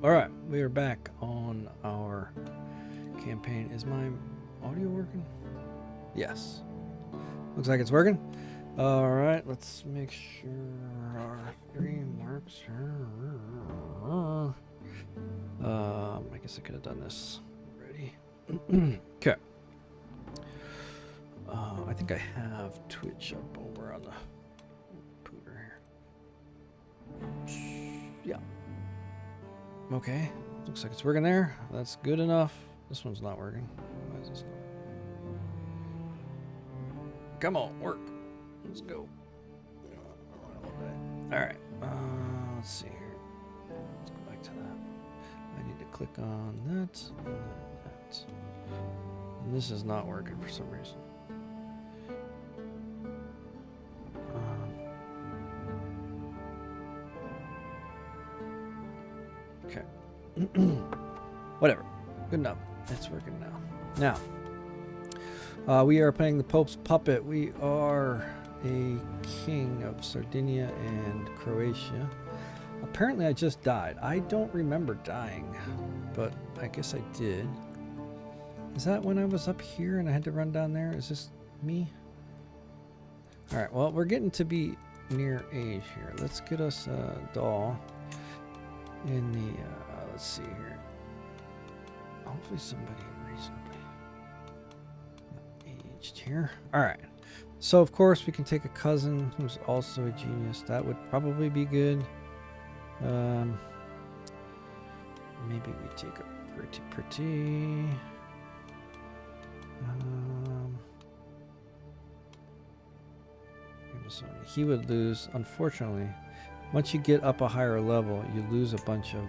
All right, we are back on our campaign. Is my audio working? Yes. Looks like it's working. All right, let's make sure our stream works. I guess I could have done this already. Okay. I think I have Twitch up over on the pooter here. Yeah. Okay. Looks like it's working there. That's good enough. This one's not working. Why is this not? Come on, work. Let's go. All right. Let's see here. Let's go back to that. I need to click on that and then that. And this is not working for some reason. Okay. Whatever. Good enough. It's working now. Now, we are playing the Pope's Puppet. We are a king of Sardinia and Croatia. Apparently, I just died. I don't remember dying, but I guess I did. Is that when I was up here and I had to run down there? Is this me? All right, well, we're getting to be near age here. Let's get us a doll in the, let's see here. Hopefully somebody reasonably aged here. All right. So, of course, we can take a cousin who's also a genius. That would probably be good. Maybe we take a pretty. He would lose, unfortunately. Once you get up a higher level, you lose a bunch of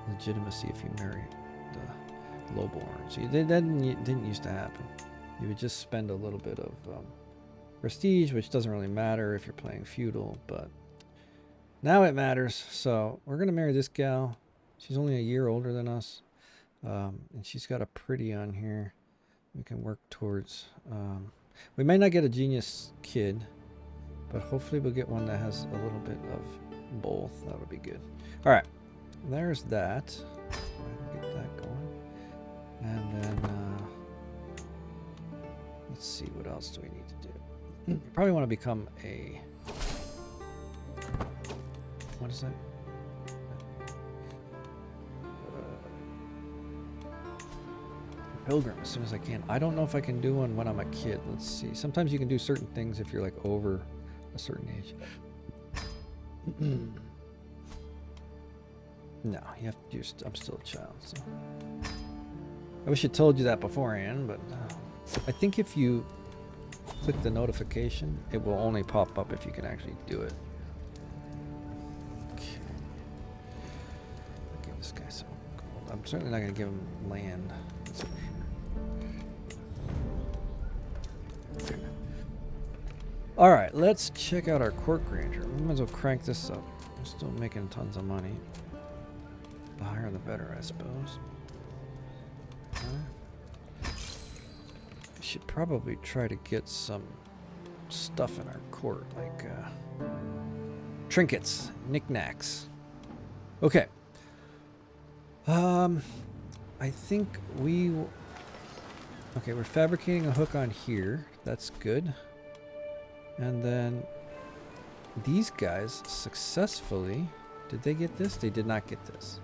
legitimacy if you marry the lowborn. So that didn't used to happen. You would just spend a little bit of prestige, which doesn't really matter if you're playing feudal, but now it matters. So we're gonna marry this gal. She's only a year older than us, and she's got a pretty on here. We can work towards. We might not get a genius kid, but hopefully we'll get one that has a little bit of both. That would be good. All right, there's that. Get that going, and then let's see, what else do we need to do? You probably want to become a, what is that? Pilgrim as soon as I can. I don't know if I can do one when I'm a kid. Let's see. Sometimes you can do certain things if you're like over a certain age. No, you have to just, I'm still a child, so. I wish I told you that beforehand, but I think if you click the notification, it will only pop up if you can actually do it. Okay. I'll give this guy some gold. I'm certainly not going to give him land. All right, let's check out our court grandeur. We might as well crank this up. We're still making tons of money. The higher the better, I suppose. We should probably try to get some stuff in our court, like trinkets, knickknacks. Okay. I think okay, we're fabricating a hook on here. That's good. And then these guys successfully, did they get this? They did not get this.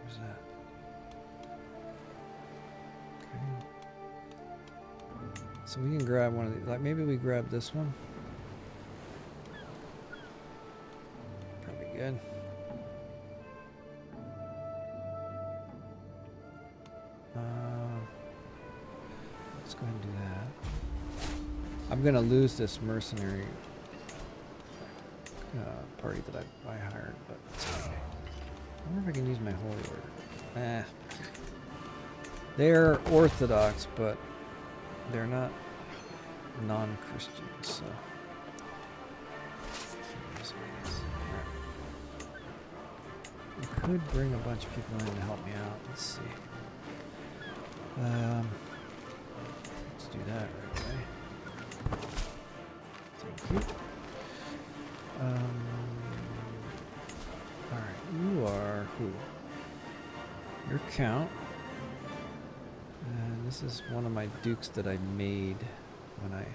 Where's that? Okay. So we can grab one of these. Like maybe we grab this one. Probably good. Let's go ahead and do that. I'm gonna lose this mercenary party that I hired, but it's okay. I wonder if I can use my holy order. They're Orthodox, but they're not non-Christians, so. I could bring a bunch of people in to help me out. Let's see. Let's do that right away. Thank you. count. And this is one of my dukes that I made when I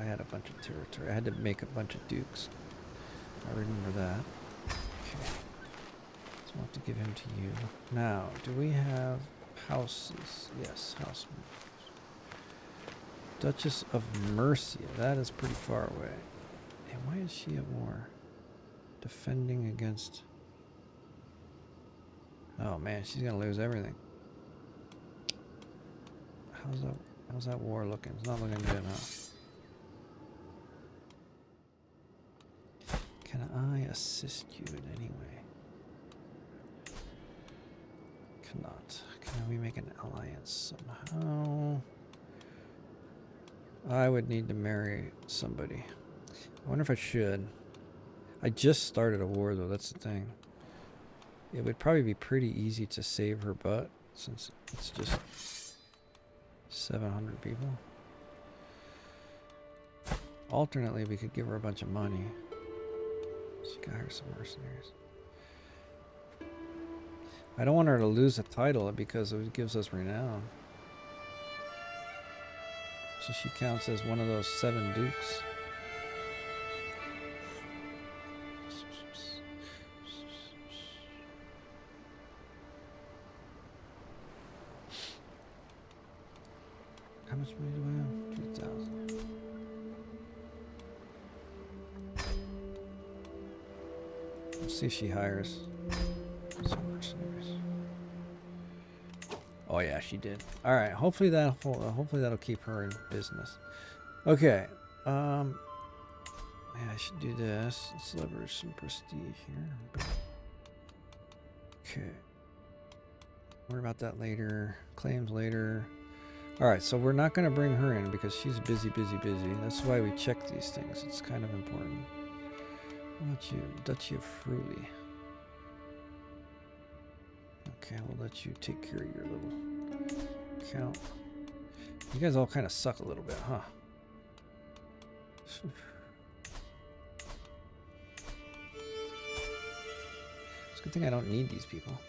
had a bunch of territory. I had to make a bunch of dukes. I remember that. Okay. So I'll have to give him to you. Now, do we have houses? Yes, house moves. Duchess of Mercia. That is pretty far away. And why is she at war? Defending against... Oh man, she's gonna lose everything. How's that war looking? It's not looking good, huh? Can I assist you in any way? Cannot. Can we make an alliance somehow? I would need to marry somebody. I wonder if I should. I just started a war though, that's the thing. It would probably be pretty easy to save her butt since it's just 700 people. Alternately, we could give her a bunch of money. She could hire some mercenaries. I don't want her to lose a title because it gives us renown. So she counts as one of those 7 dukes. How much money do I have? 3,000. Let's see if she hires some mercenaries. Oh yeah, she did. All right. Hopefully that'll keep her in business. Okay. Yeah, I should do this. Let's leverage some prestige here. Okay. Worry about that later. Claims later. Alright, so we're not going to bring her in because she's busy. That's why we check these things. It's kind of important. How about you? Duchy of Fruly. Okay, we'll let you take care of your little count. You guys all kind of suck a little bit, huh? It's a good thing I don't need these people.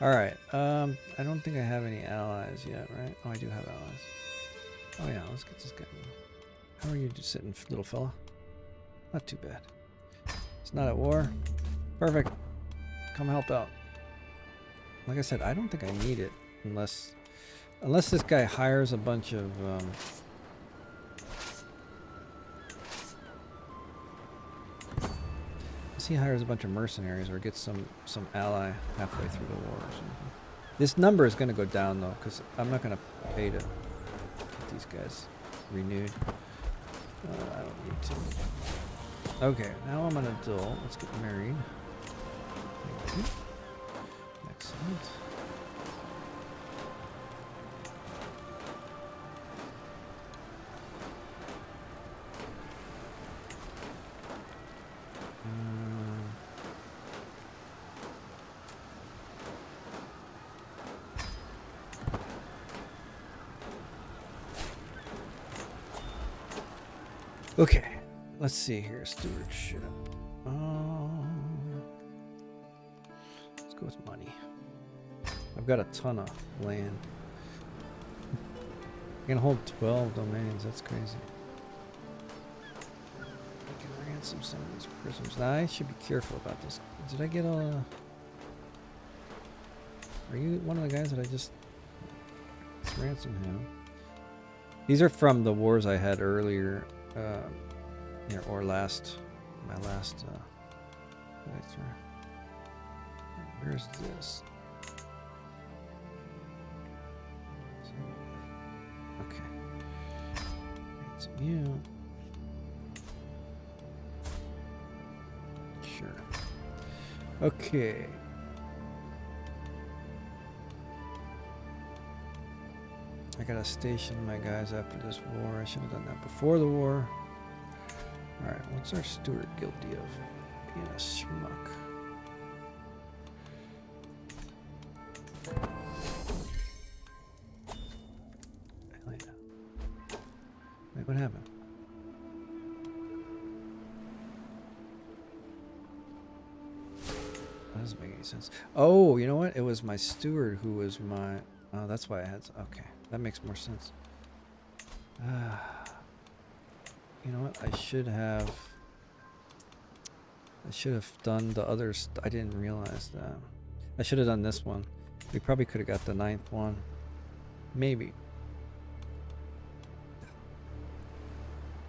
Alright, I don't think I have any allies yet, right? Oh, I do have allies. Oh yeah, let's get this guy. How are you just sitting, little fella? Not too bad. It's not at war. Perfect. Come help out. Like I said, I don't think I need it unless this guy hires a bunch of he hires a bunch of mercenaries or gets some ally halfway through the war or something. This number is going to go down though because I'm not going to pay to get these guys renewed. I don't need to. Okay, now I'm an adult. Let's get married. Excellent. Okay, let's see here. Stewardship. Let's go with money. I've got a ton of land. I can hold 12 domains. That's crazy. I can ransom some of these prisoners. Now I should be careful about this. Did I get a... Are you one of the guys that I just... Let's ransom him. These are from the wars I had earlier. Or my last playthrough. Where's this? Okay. It's you. Sure. Okay. I gotta station my guys after this war. I should have done that before the war. Alright, what's our steward guilty of? Being a schmuck. Wait, what happened? doesn't make any sense. Oh, you know what? It was my steward who was my... Oh, that's why I had... Okay, that makes more sense. You know what? I should have done the others. I didn't realize that. I should have done this one. We probably could have got the 9th one. Maybe.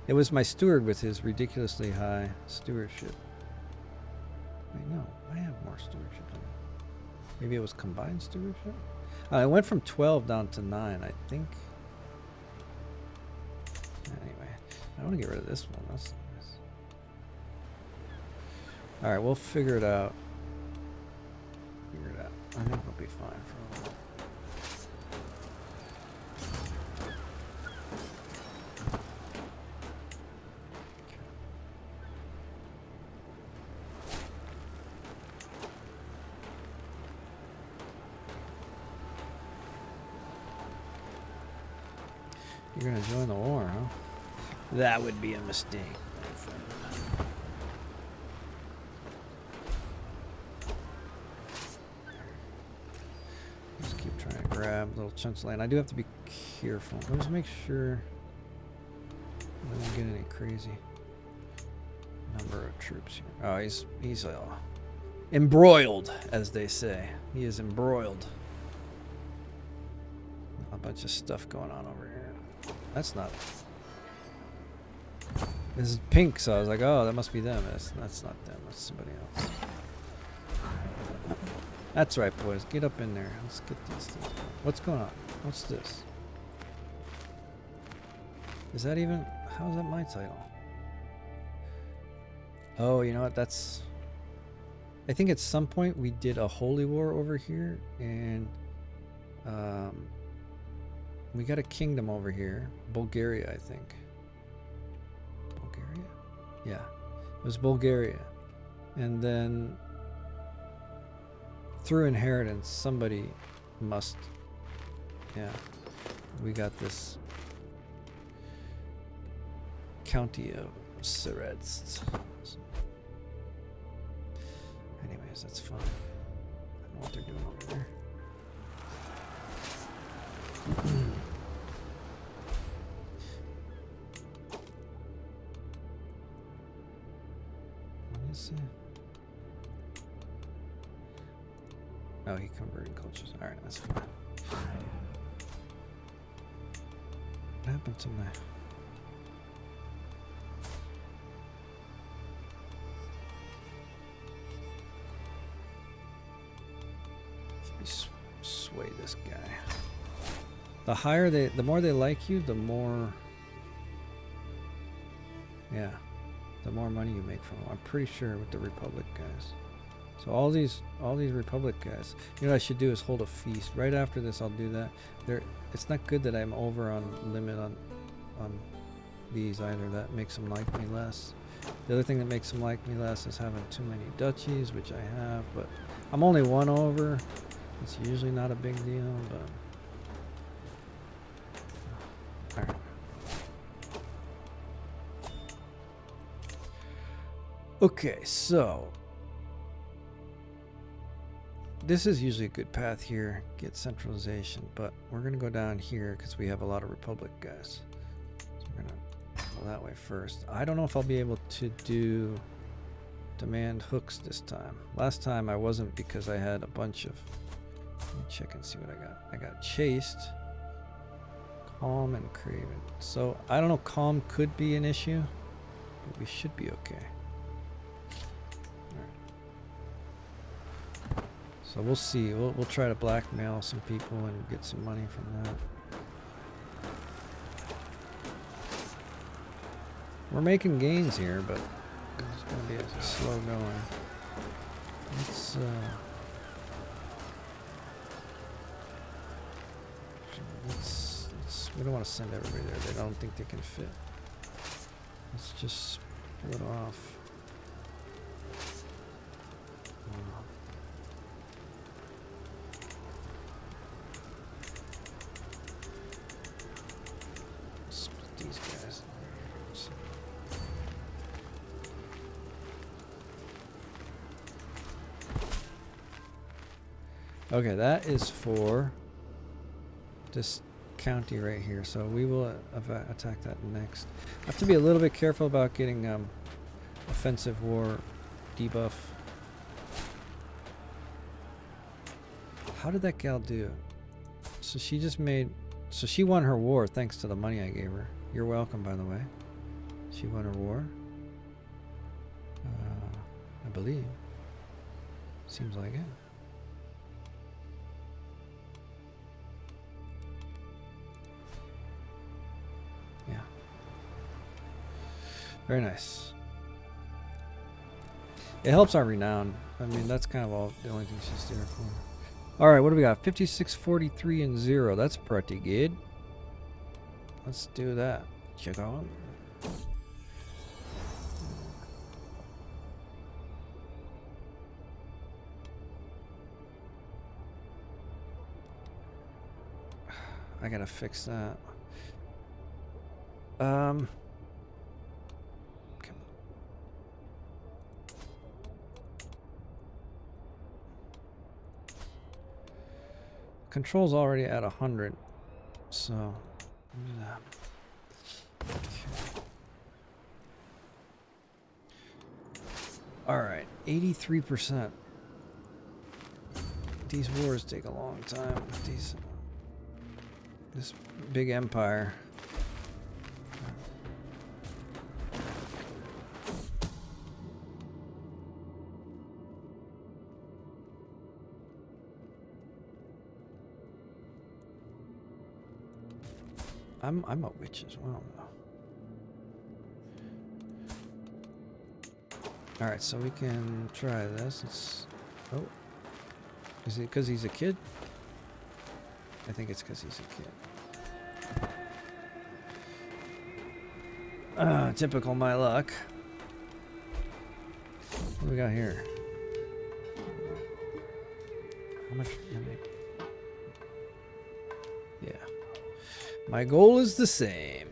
It was my steward with his ridiculously high stewardship. Wait, no. I have more stewardship than that. Maybe it was combined stewardship? I went from 12 down to 9, I think. Anyway, I want to get rid of this one. That's nice. Alright, we'll figure it out. I think we'll be fine for a while. You're gonna join the war, huh? That would be a mistake. Just keep trying to grab little chunks of land. I do have to be careful. Let's make sure I don't get any crazy number of troops here. Oh, he's embroiled, as they say. He is embroiled. A bunch of stuff going on over here. That's not... This is pink, so I was like, oh, that must be them. That's not them. That's somebody else. That's right, boys. Get up in there. Let's get these things going. What's going on? What's this? Is that even... How is that my title? Oh, you know what? That's... I think at some point we did a holy war over here, and... we got a kingdom over here. Bulgaria, I think. Bulgaria? Yeah. It was Bulgaria. And then through inheritance, somebody must... Yeah. We got this county of Seredst. Anyways, that's fine. I don't know what they're doing over there. Let me see. Oh, he converted cultures. Alright, that's fine. What happened to my... Let me sway this guy. The higher they, the more they like you, the more, yeah, the more money you make from them. I'm pretty sure with the Republic guys. So all these Republic guys, you know what I should do is hold a feast. Right after this, I'll do that. It's not good that I'm over on limit on these either. That makes them like me less. The other thing that makes them like me less is having too many duchies, which I have, but I'm only one over. It's usually not a big deal, but. Alright. Okay, so this is usually a good path here, get centralization, but we're going to go down here because we have a lot of Republic guys. So we're going to go that way first. I don't know if I'll be able to do demand hooks this time. Last time I wasn't because I had a bunch of... Let me check and see what I got. I got chased. Calm and Craven. So, I don't know, Calm could be an issue, but we should be okay. Alright. So we'll see. We'll try to blackmail some people and get some money from that. We're making gains here, but it's going to be a slow going. We don't want to send everybody there. They don't think they can fit. Let's just split off. Split these guys. Okay, that is for this county right here. So we will attack that next. I have to be a little bit careful about getting offensive war debuff. How did that gal do? So she just made... So she won her war thanks to the money I gave her. You're welcome, by the way. She won her war. I believe. Seems like it. Yeah. Very nice. It helps our renown. I mean, that's kind of all the only thing she's there for. All right, what do we got? 56, 43, and 0. That's pretty good. Let's do that. Check out. I gotta fix that. Control's already at 100, so okay. All right, 83%. These wars take a long time. This big empire. I'm a witch as well. All right, so we can try this. It's, oh, is it because he's a kid? I think it's because he's a kid. Typical my luck. What do we got here? How much? Yeah. My goal is the same.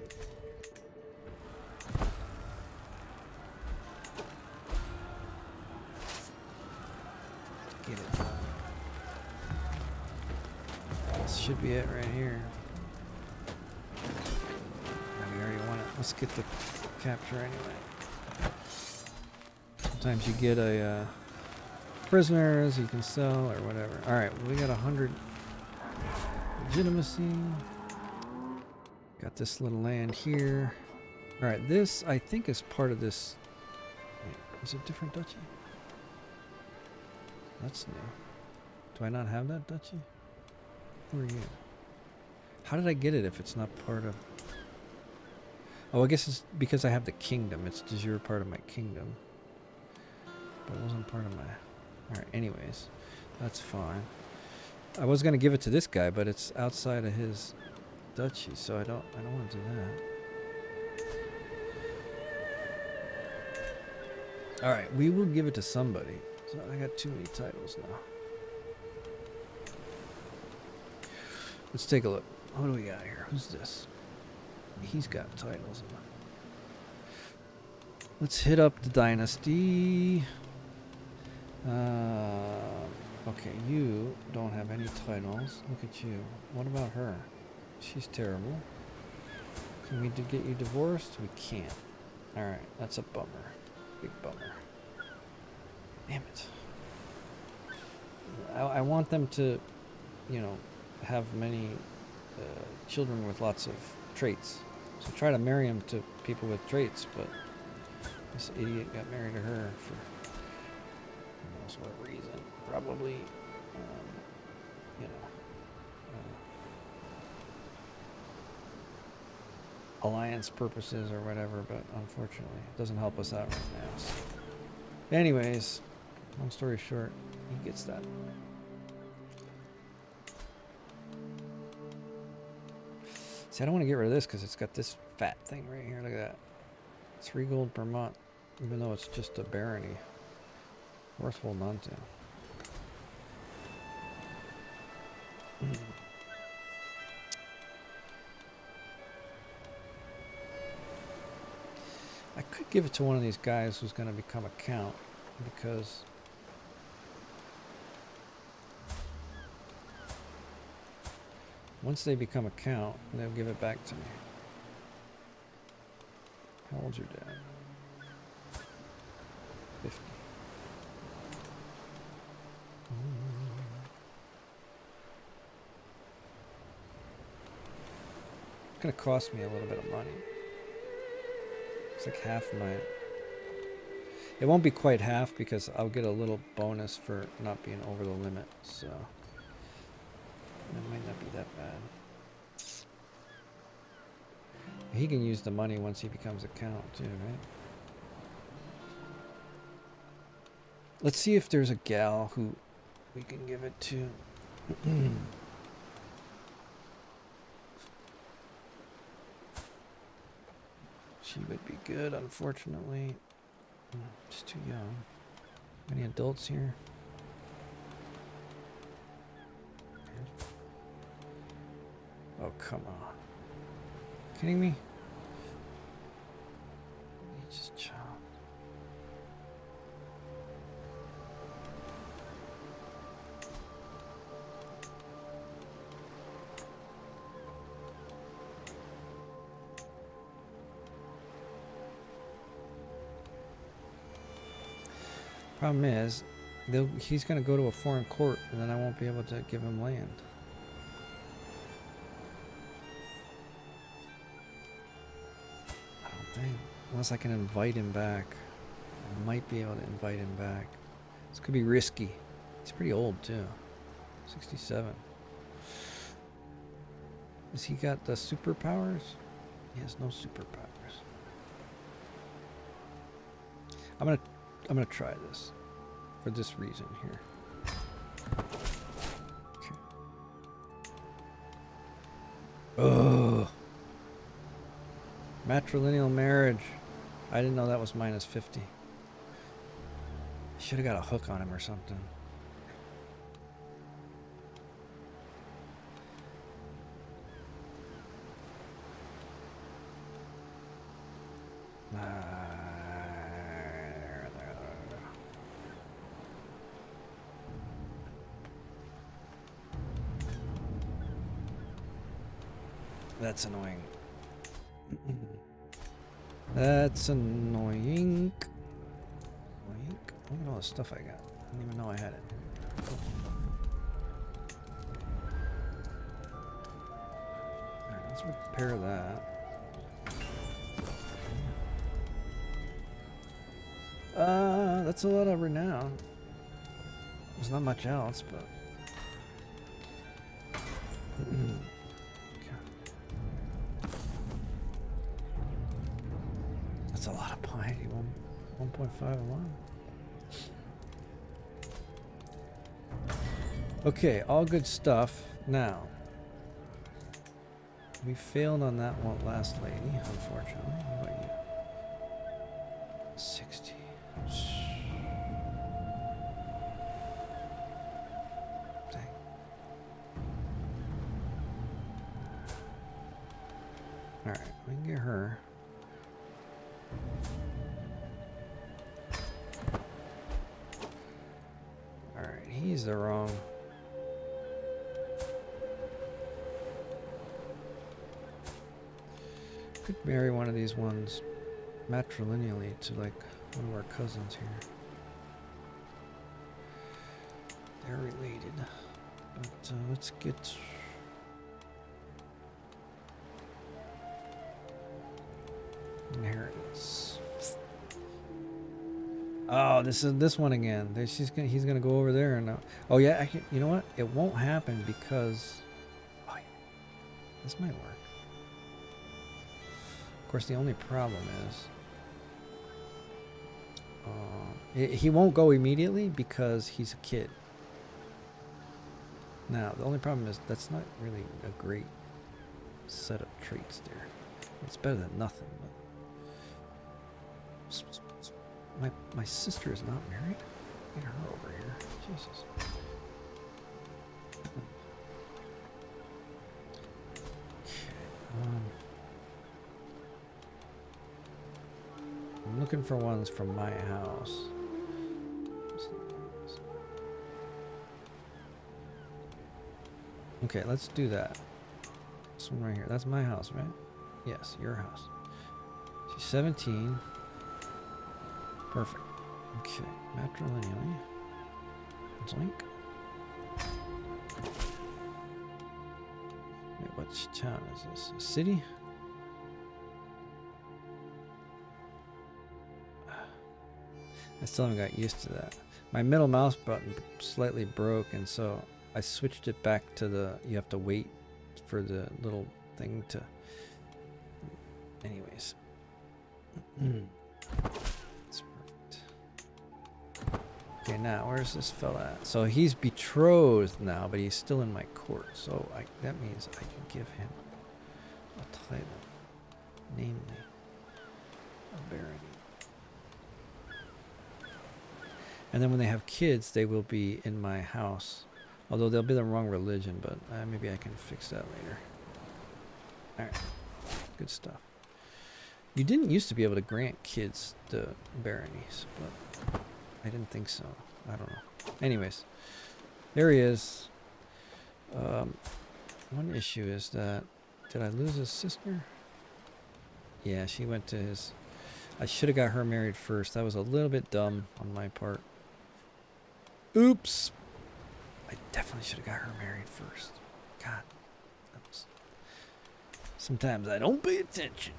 Get it done. This should be it right here. We already won it. Let's get the capture anyway. Sometimes you get a prisoners you can sell or whatever. All right, well, we got 100 legitimacy. Got this little land here. All right, this I think is part of this. Wait, is it different duchy? That's new. Do I not have that duchy? Who are you? How did I get it if it's not part of... Oh, I guess it's because I have the kingdom. It's de jure part of my kingdom. But it wasn't part of my... Alright, anyways. That's fine. I was going to give it to this guy, but it's outside of his duchy, so I don't want to do that. Alright, we will give it to somebody. So I got too many titles now. Let's take a look. What do we got here? Who's this? He's got titles. Let's hit up the dynasty. Okay, you don't have any titles. Look at you. What about her? She's terrible. Can we get you divorced? We can't. Alright, that's a bummer. Big bummer. Damn it. I want them to, you know, have many children with lots of traits. So try to marry them to people with traits, but this idiot got married to her for who knows what reason. Probably, you know, alliance purposes or whatever, but unfortunately it doesn't help us out right now. So. Anyways, long story short, he gets that. See, I don't want to get rid of this because it's got this fat thing right here. Look at that. 3 gold per month, even though it's just a barony. Worth holding on to. I could give it to one of these guys who's going to become a count, because Once they become a count, they'll give it back to me. How old's your dad? 50. It's gonna cost me a little bit of money. It's like half my... It won't be quite half because I'll get a little bonus for not being over the limit, so... It might not be that bad. He can use the money once he becomes a count too, right? Let's see if there's a gal who we can give it to. She would be good, unfortunately. She's too young. Any adults here? Oh, come on. Kidding me? You just child. Problem is, he's going to go to a foreign court, and then I won't be able to give him land. I don't think. Unless I can invite him back. I might be able to invite him back. This could be risky. He's pretty old, too. 67. Has he got the superpowers? He has no superpowers. I'm gonna try this for this reason here. Okay. Oh, matrilineal marriage. I didn't know that was minus 50. Should have got a hook on him or something. That's annoying. That's annoying. Look at all the stuff I got. I didn't even know I had it. Alright, let's repair that. That's a lot of renown. There's not much else, but... That's a lot of piety. 1.5 alone. Okay, all good stuff. Now, we failed on that one last lady, unfortunately. What about you? 60. Dang. Alright, we can get her. Alright, he's the wrong. Could marry one of these ones matrilineally to like one of our cousins here. They're related. But let's get inheritance. Oh, this one again. He's gonna go over there and oh yeah, you know what? It won't happen because oh, yeah, this might work. Of course, the only problem is he won't go immediately because he's a kid. Now, the only problem is that's not really a great set of traits there. It's better than nothing, but my sister is not married. Get her over here. Jesus. Okay. I'm looking for ones from my house. Okay, let's do that. This one right here. That's my house, right? Yes, your house. She's 17. Perfect. Okay. Matrilineally. Zoink. Wait, what town is this? A city? I still haven't got used to that. My middle mouse button slightly broke, and so I switched it back to the, you have to wait for the little thing to, anyways. That's perfect. Okay, now where's this fella at? So he's betrothed now, but he's still in my court, so that means I can give him a title, namely a barony. And then when they have kids, they will be in my house. Although they'll be the wrong religion, but maybe I can fix that later. Alright. Good stuff. You didn't used to be able to grant kids the baronies, but I didn't think so. I don't know. Anyways, there he is. One issue is that, did I lose his sister? Yeah, she went to his... I should have got her married first. That was a little bit dumb on my part. Oops. I definitely should have got her married first. God. That was... Sometimes I don't pay attention.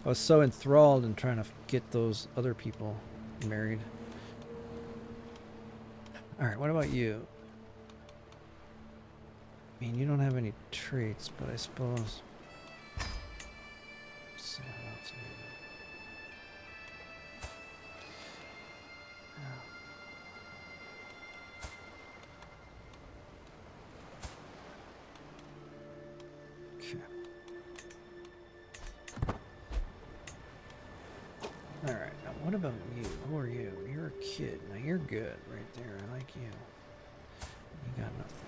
I was so enthralled in trying to get those other people married. Alright, what about you? I mean, you don't have any traits, but I suppose... Say hello to me. Okay. Alright, now what about you? Who are you? You're a kid. Now you're good right there. I like you. You got nothing.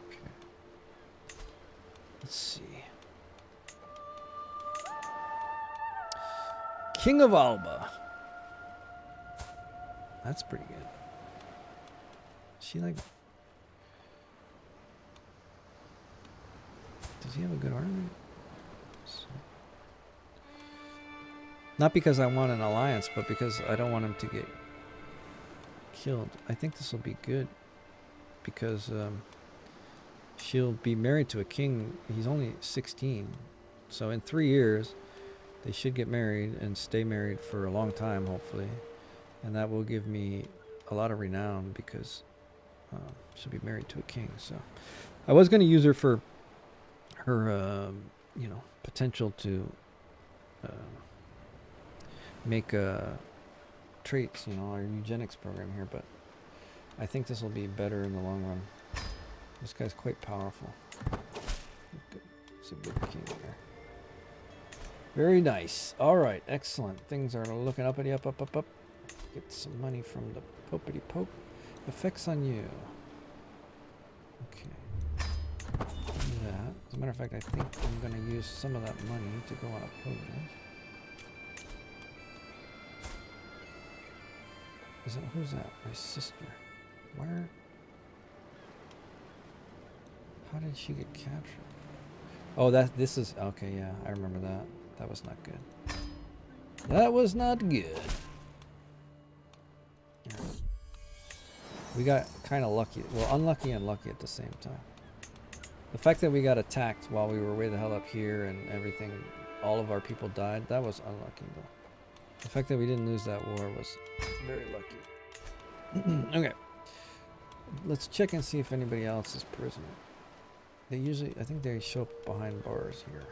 Okay. Let's see. King of Alba. That's pretty good. She like... Does he have a good army? So. Not because I want an alliance, but because I don't want him to get killed. I think this will be good because she'll be married to a king. He's only 16, so in 3 years they should get married and stay married for a long time, hopefully, and that will give me a lot of renown because she'll be married to a king. So I was going to use her for her you know, potential to make traits, you know, our eugenics program here, but I think this will be better in the long run. This guy's quite powerful. It's a good king there. Very nice. All right, excellent. Things are looking uppity up. Get some money from the popity pope. Effects on you. Okay. Do that. As a matter of fact, I think I'm going to use some of that money to go on a pilgrimage. Is that, who's that? My sister. Where? How did she get captured? Oh, this is, okay, yeah, I remember that. That was not good. That was not good. Yeah. We got kind of lucky. Well, unlucky and lucky at the same time. The fact that we got attacked while we were way the hell up here and everything, all of our people died, that was unlucky though. The fact that we didn't lose that war was very lucky. Okay. Let's check and see if anybody else is prisoner. They usually, I think they show up behind bars here.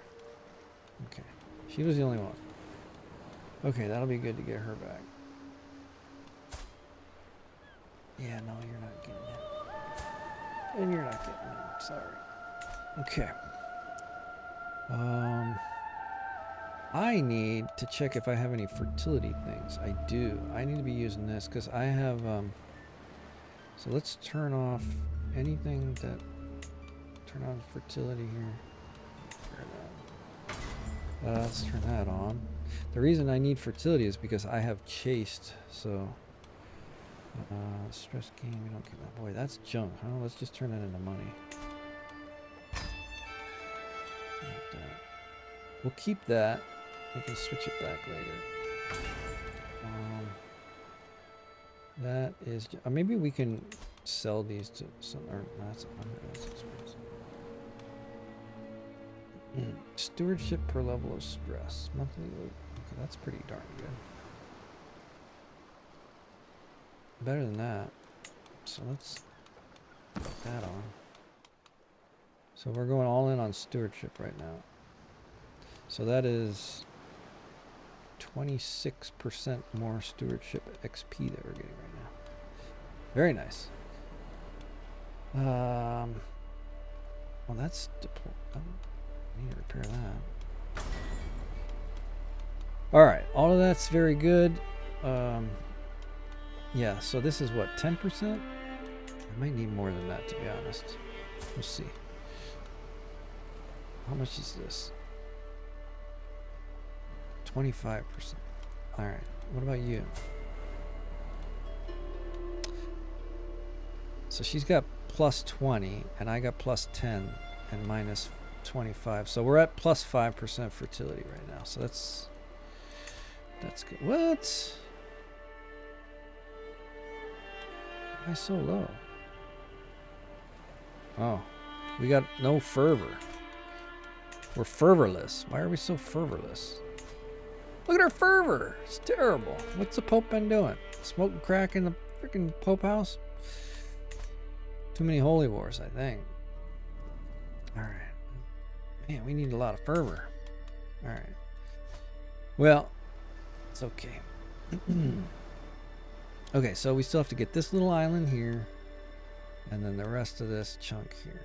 Okay. She was the only one. Okay, that'll be good to get her back. Yeah, no, you're not getting it. And you're not getting it. Sorry. Okay. I need to check if I have any fertility things. I do. I need to be using this because I have, so let's turn off anything that, turn on fertility here. Let's turn that on. The reason I need fertility is because I have chaste, so Stress game, we don't get that. Boy, that's junk, huh? Let's just turn that into money. Like that. We'll keep that. We can switch it back later. That is... maybe we can sell these to some... Or, no, that's 100. That's expensive. Stewardship per level of stress. Monthly loot. Okay, that's pretty darn good. Better than that. So let's put that on. So we're going all in on stewardship right now. So that is 26% more stewardship XP that we're getting right now. Very nice. Well, that's deploy. I need to repair that. All right, all of that's very good. Yeah, so this is what, 10%? I might need more than that, to be honest. We'll see. How much is this? 25%. All right, what about you? So she's got plus 20, and I got plus 10 and minus 25. So we're at plus 5% fertility right now. So that's good. What? Why so low? Oh, we got no fervor. We're fervorless. Why are we so fervorless? Look at our fervor. It's terrible. What's the Pope been doing? Smoking crack in the freaking Pope house? Too many holy wars, I think. All right. Man, we need a lot of fervor. All right. Well, it's okay. Okay, so we still have to get this little island here, and then the rest of this chunk here.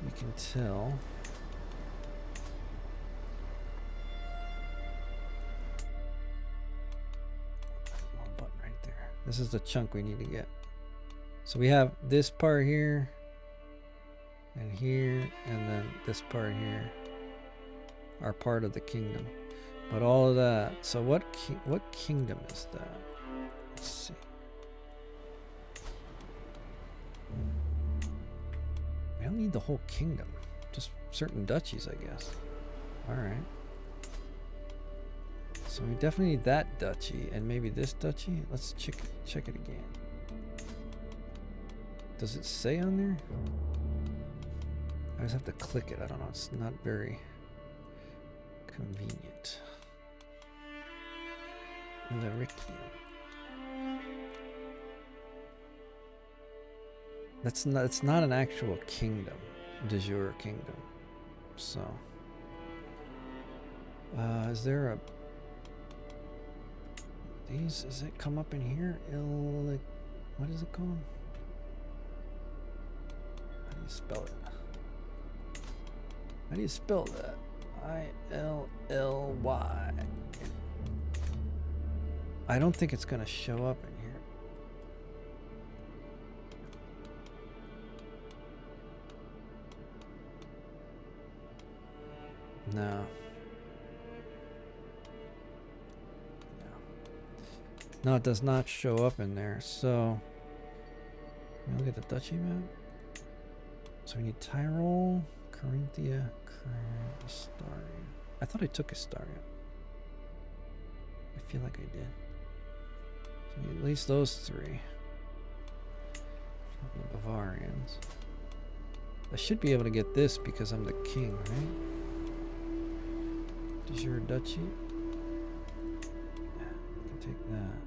We can tell. One button right there. This is the chunk we need to get. So we have this part here, and here, and then this part here are part of the kingdom. But all of that. So what kingdom is that? Let's see. We don't need the whole kingdom. Just certain duchies, I guess. All right. So we definitely need that duchy and maybe this duchy. Let's check it again. Does it say on there? I just have to click it. I don't know. It's not very convenient. Lyrikium. It's not an actual kingdom, de jure kingdom. So, is there a? Does it come up in here? What is it called? How do you spell it? How do you spell that? I-L-L-Y. I don't think it's gonna show up in here. No. No, it does not show up in there. So, look at the duchy map. So we need Tyrol, Carinthia, Astaria. I thought I took Astaria. I feel like I did. So we need at least those three. The Bavarians. I should be able to get this because I'm the king, right? De jure duchy. Yeah, I can take that.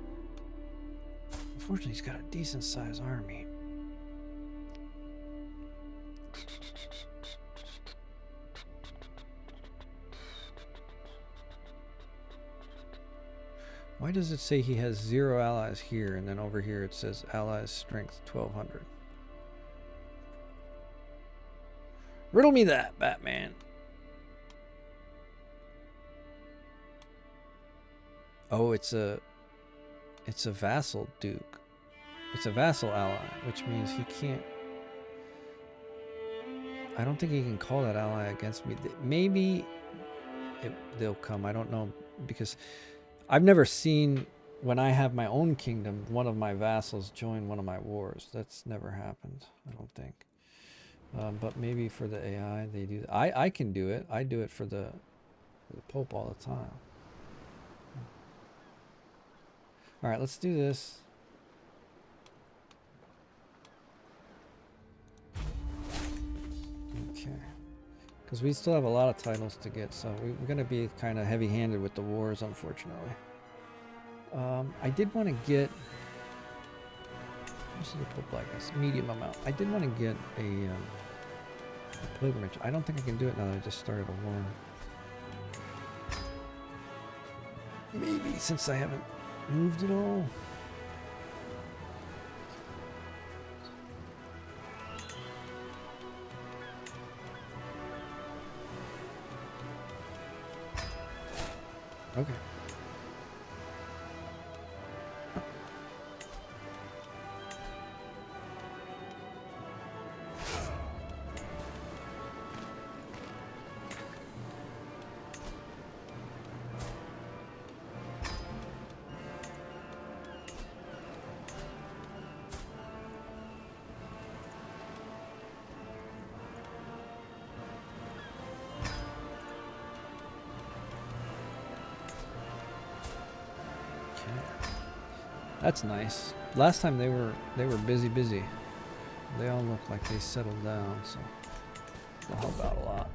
Unfortunately, he's got a decent sized army. Why does it say he has 0 allies here, and then over here it says allies strength 1200? Riddle me that, Batman. Oh, it's a vassal duke. It's a vassal ally, which means he can't. I don't think he can call that ally against me. Maybe they'll come. I don't know, because I've never seen when I have my own kingdom, one of my vassals join one of my wars. That's never happened, I don't think. But maybe for the AI, they do that. I can do it. I do it for the Pope all the time. All right, let's do this. Okay. Because we still have a lot of titles to get, so we're going to be kind of heavy-handed with the wars, unfortunately. I did want to get... This is a Pope like this, medium amount. I did want to get a pilgrimage. I don't think I can do it now that I just started a war. Maybe since I haven't moved at all. Okay. That's nice. Last time they were busy. They all look like they settled down, so they'll help out a lot.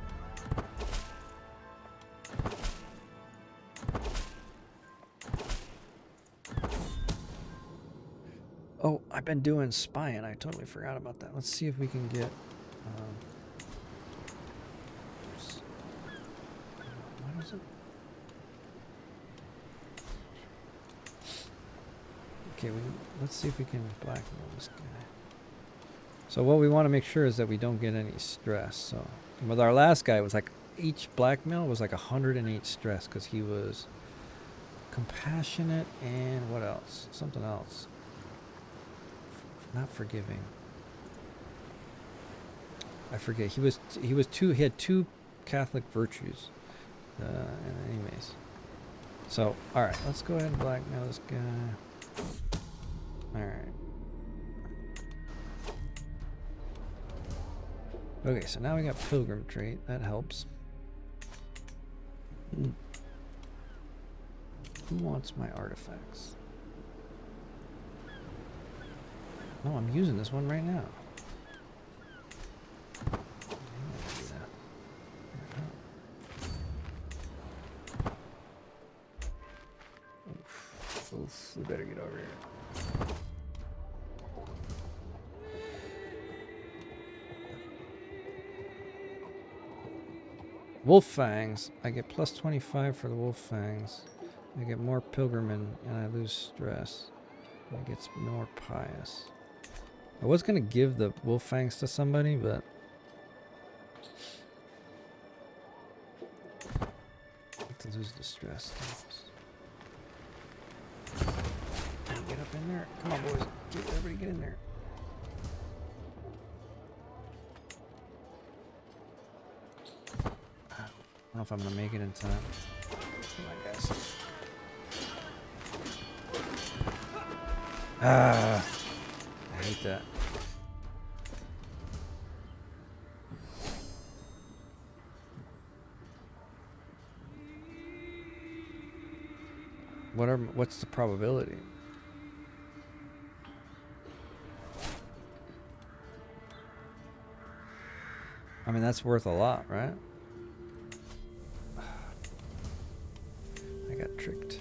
Oh, I've been doing spying. I totally forgot about that. Let's see if we can get. What is it? Okay, let's see if we can blackmail this guy. So what we want to make sure is that we don't get any stress. So with our last guy, it was like each blackmail was like 108 stress because he was compassionate and what else? Something else. Not forgiving. I forget. He had two Catholic virtues. Anyways. So all right, let's go ahead and blackmail this guy. Alright. Okay, so now we got Pilgrim trait. That helps. Who wants my artifacts? No, I'm using this one right now. Oof, we better get over here. Wolf Fangs. I get plus 25 for the Wolf Fangs. I get more Pilgrimin and I lose stress. I get more pious. I was going to give the Wolf Fangs to somebody, but I have to lose the stress. Get up in there. Come on, boys. Everybody get in there. I don't know if I'm going to make it in time. Come on, guys. Ah, I hate that. What's the probability? I mean, that's worth a lot, right? I got tricked.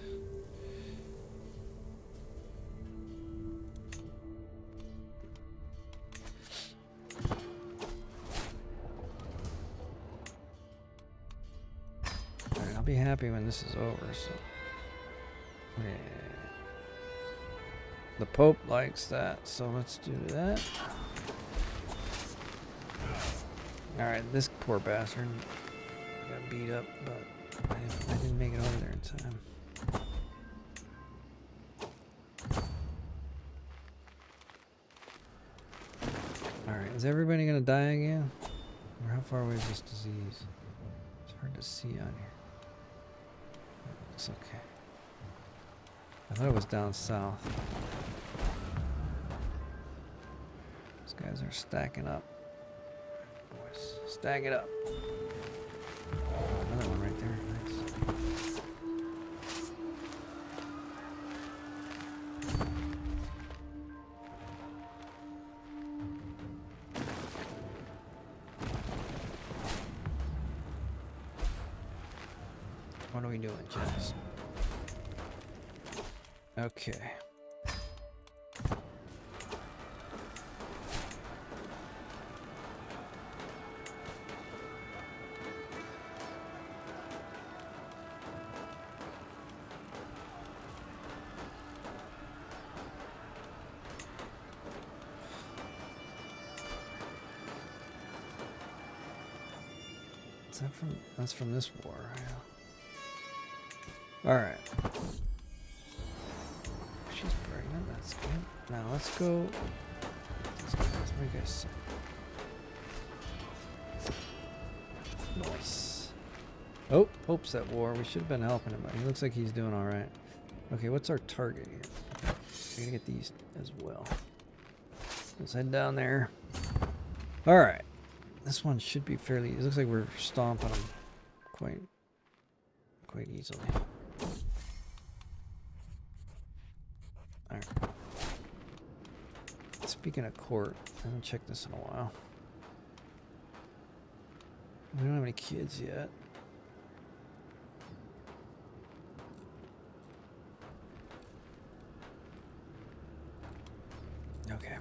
Alright, I'll be happy when this is over, so. Yeah. The Pope likes that, so let's do that. Alright, this poor bastard got beat up, but I didn't make it over there in time. Alright, is everybody gonna die again? Or how far away is this disease? It's hard to see on here. It's okay. I thought it was down south. These guys are stacking up. Boys, stack it up. Another one right there. Nice. What are we doing, Jess? Okay. Is that from? That's from this war. Yeah. All right. She's pregnant. That's good. Now let's go. These guys. What do you guys say? Nice. Oh, Pope's at war. We should have been helping him. He looks like he's doing all right. Okay, what's our target here? We gotta get these as well. Let's head down there. All right. This one should be fairly. It looks like we're stomping them quite easily. All right. Speaking of court, I haven't checked this in a while. We don't have any kids yet. Okay.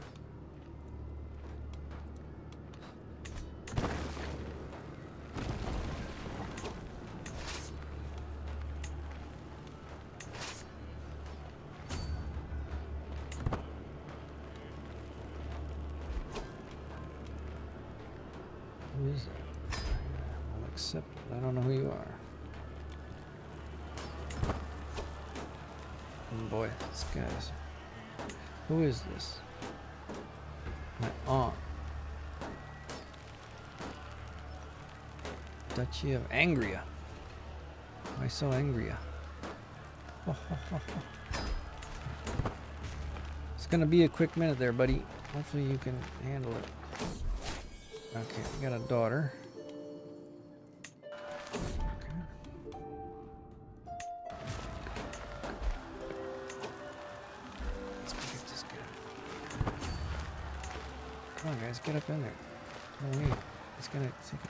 Who is that? I'll accept it. I don't know who you are. Oh boy, this guy's. Who is this? My aunt. Duchy of Angria. Why so Angria? It's gonna be a quick minute there, buddy. Hopefully you can handle it. Okay, we got a daughter. Okay. Let's go get this guy. Come on, guys, get up in there. No wait, it's gonna take it.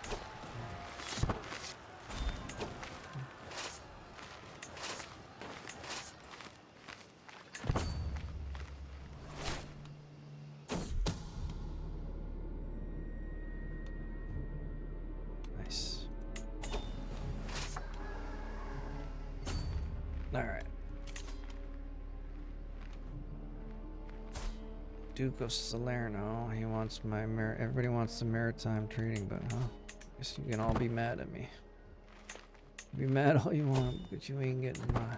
Alright. Duke of Salerno. He wants my everybody wants the maritime trading, but guess you can all be mad at me. Be mad all you want, but you ain't getting my.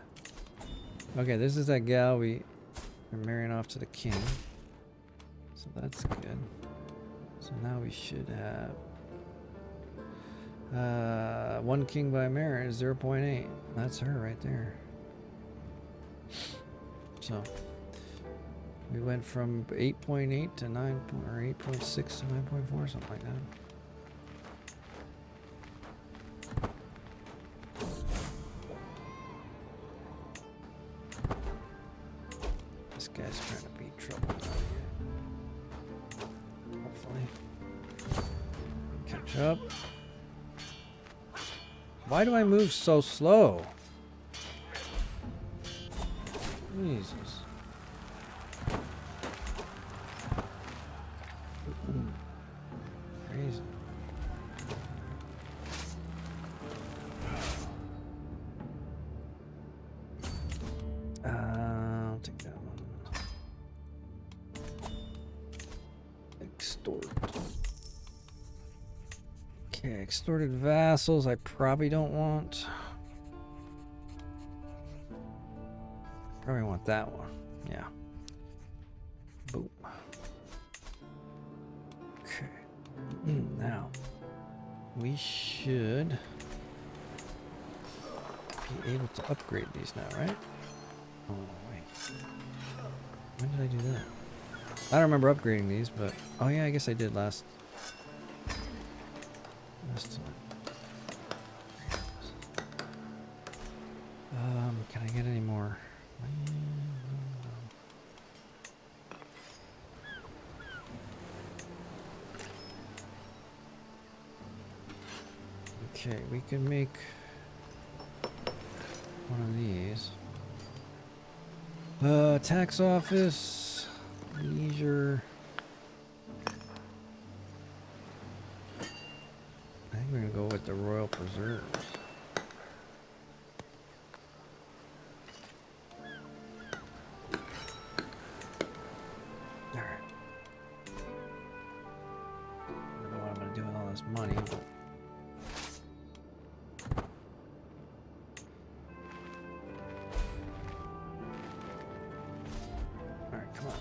Okay, this is that gal we are marrying off to the king. So that's good. So now we should have one king by marriage, 0.8. That's her right there. So we went from 8.8 to 9 or 8.6 to 9.4, something like that. This guy's trying to beat trouble out here. Hopefully. Catch up. Why do I move so slow? Jesus. Crazy. I'll take that one. Extort. Okay, extorted vassals I probably don't want. Probably want that one. Yeah. Boom. Okay. Now, we should be able to upgrade these now, right? Oh, wait. When did I do that? I don't remember upgrading these, but... Oh, yeah, I guess I did last time. Can I get any more? Okay, we can make one of these. Tax office, leisure. I think we're gonna go with the Royal Preserves. Alright. I don't know what I'm gonna do with all this money, but alright, come on.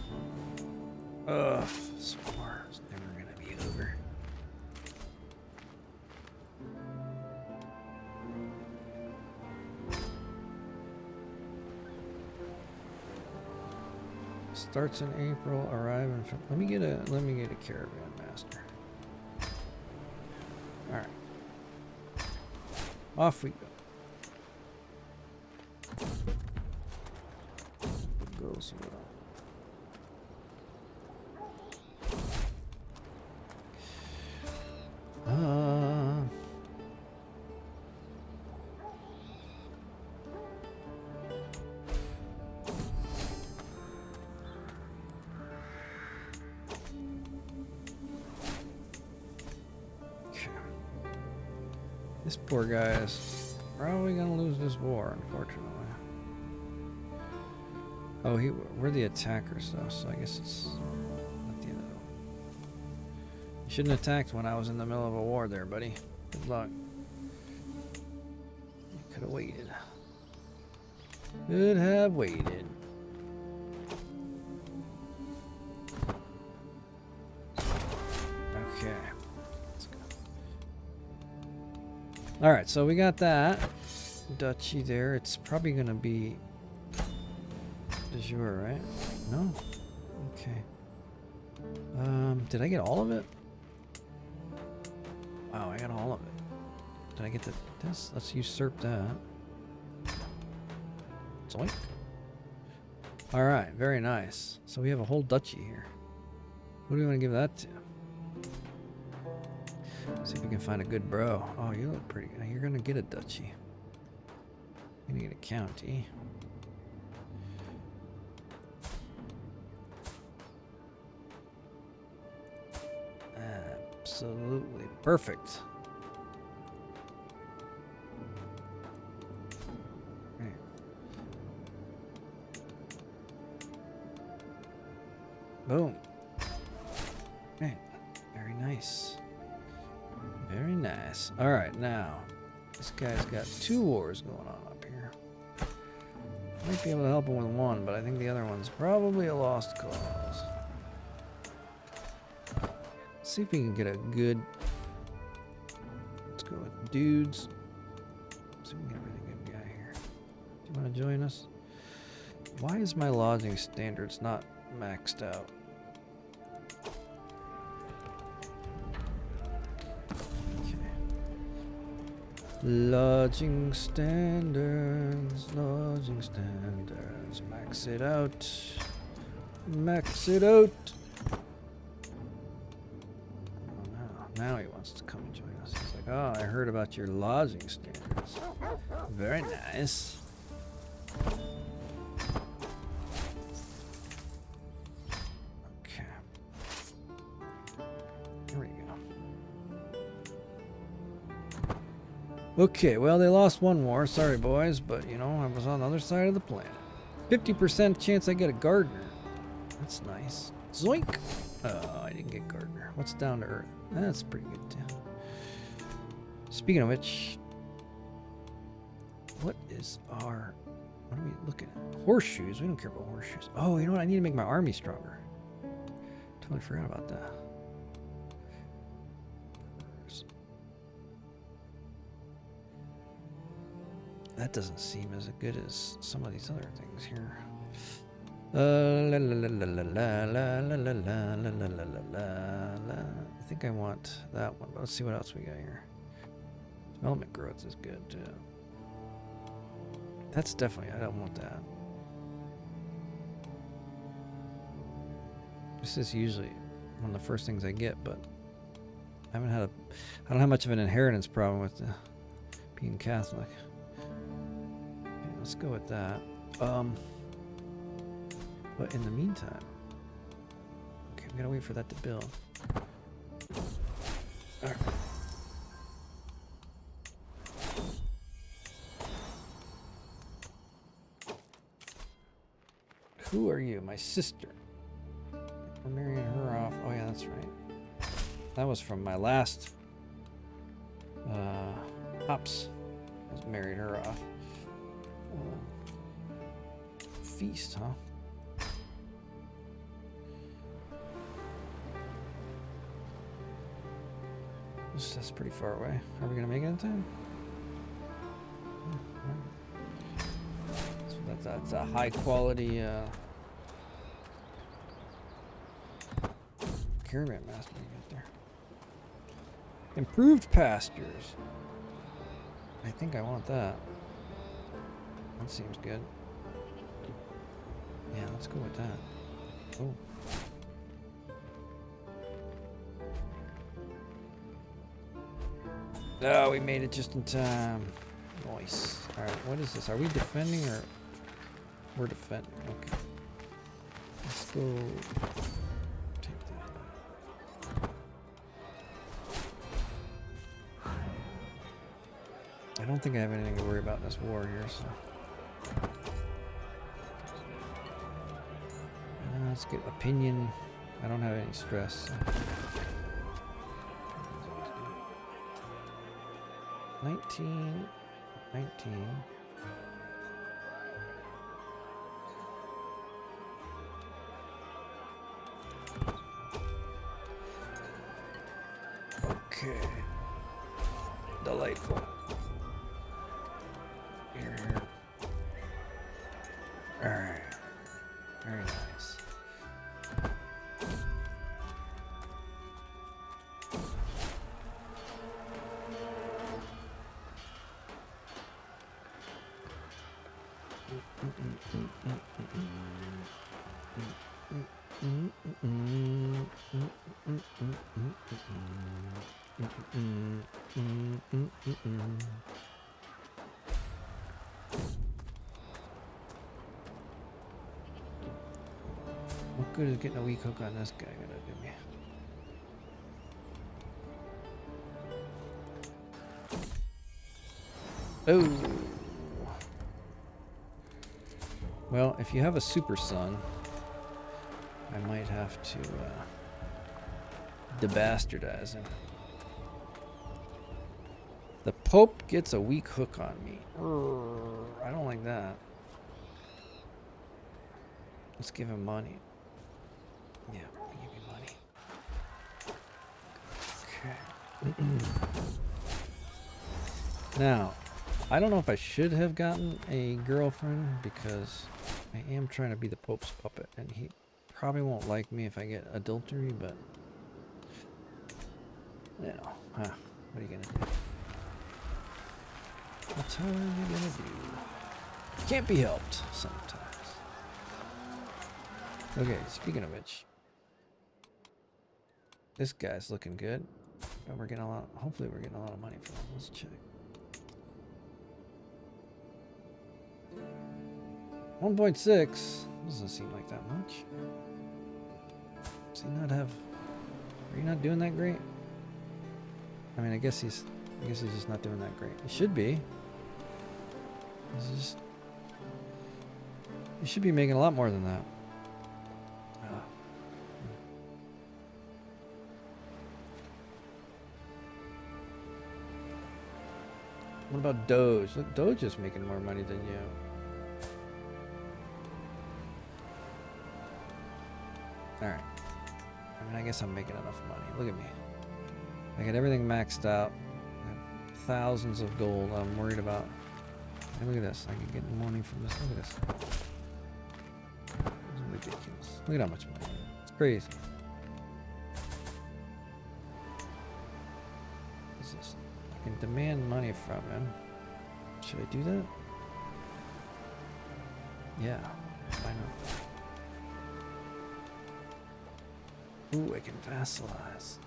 Ugh, this war is never gonna be over. Starts in April, arrive in let me get a caravan master. Alright. Off we go. Go somewhere. This poor guy is probably gonna lose this war, unfortunately. Oh, we're the attackers though, so I guess it's not the end of it. You shouldn't have attacked when I was in the middle of a war there, buddy. Good luck. You could have waited. Could have waited. Okay. Let's go. Alright, so we got that. Duchy there. It's probably gonna be de jure, right? No? Okay. Did I get all of it? Wow, I got all of it. Did I get this? Let's usurp that. Zoink. Alright, very nice. So we have a whole duchy here. Who do we want to give that to? See if we can find a good bro. Oh, you look pretty good. You're gonna get a duchy. You're gonna get a county. Absolutely perfect. Right. Boom. Right. Very nice. Very nice. All right, now this guy's got 2 wars going on up here. Might be able to help him with one, but I think the other one's probably a lost cause. See if we can get a good. Let's go with dudes. See if we can get a really good guy here. Do you want to join us? Why is my lodging standards not maxed out? Okay. Lodging standards, max it out. Max it out. Now he wants to come and join us. He's like, oh, I heard about your lodging standards. Very nice. Okay. Here we go. Okay, well, they lost one war. Sorry, boys, but, you know, I was on the other side of the planet. 50% chance I get a gardener. That's nice. Zoink! Oh, I didn't get gardener. What's down to earth? That's pretty good, too. Speaking of which, what are we looking at? Horseshoes? We don't care about horseshoes. Oh, you know what? I need to make my army stronger. Totally forgot about that. That doesn't seem as good as some of these other things here. La la la la la la la la la la la la la la. I think I want that one, but let's see what else we got here. Development growth is good too. That's definitely, I don't want that. This is usually one of the first things I get, but I don't have much of an inheritance problem with being Catholic. Okay, let's go with that. But in the meantime, okay, we gotta wait for that to build. All right. Who are you? My sister. We're marrying her off. Oh yeah, that's right. That was from my last hops. I was married her off. Feast, huh? That's pretty far away. Are we gonna make it in time? So that's a high quality caravan master we got there. Improved pastures. I think I want that. That seems good. Yeah, let's go with that. Oh. Oh, we made it just in time. Nice. Alright, what is this? Are we defending or... We're defending. Okay. Let's go... Take that. I don't think I have anything to worry about in this war here, so... Let's get opinion. I don't have any stress, so... 19. Okay. Delightful. Here. Alright. Very nice. What good is getting a weak hook on this guy gonna do me? Oh. Well, if you have a super son, I might have to debastardize him. The Pope gets a weak hook on me. I don't like that. Let's give him money. Yeah, give me money. Okay. Now, I don't know if I should have gotten a girlfriend because I am trying to be the Pope's puppet, and he probably won't like me if I get adultery, but you know, what are you gonna do? What are you gonna do? Can't be helped sometimes. Okay, speaking of which, this guy's looking good. But we're getting a lot. Hopefully, we're getting a lot of money from him. Let's check. 1.6 doesn't seem like that much. Does he not have? Are you not doing that great? I mean, I guess he's just not doing that great. He should be. He should be making a lot more than that. What about Doge? Look, Doge is making more money than you. Alright. I mean, I guess I'm making enough money. Look at me. I got everything maxed out. I have thousands of gold. I'm worried about Hey, look at this. I can get money from this. Look at this. This is ridiculous. Look at how much money. It's crazy. What is this? I can demand money from him. Should I do that? Yeah. Why not? Ooh, I can vassalize.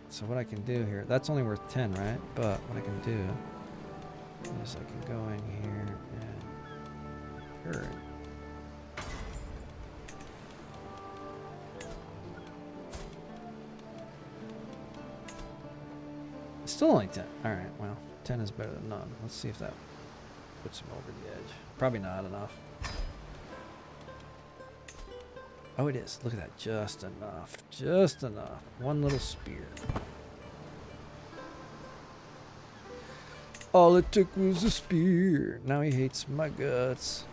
So what I can do here, that's only worth 10, right? But what I can do is I can go in here and hurry. Still only 10. Alright, well, 10 is better than none. Let's see if that puts him over the edge. Probably not enough. Oh, it is. Look at that. Just enough. Just enough. One little spear. All it took was a spear. Now he hates my guts.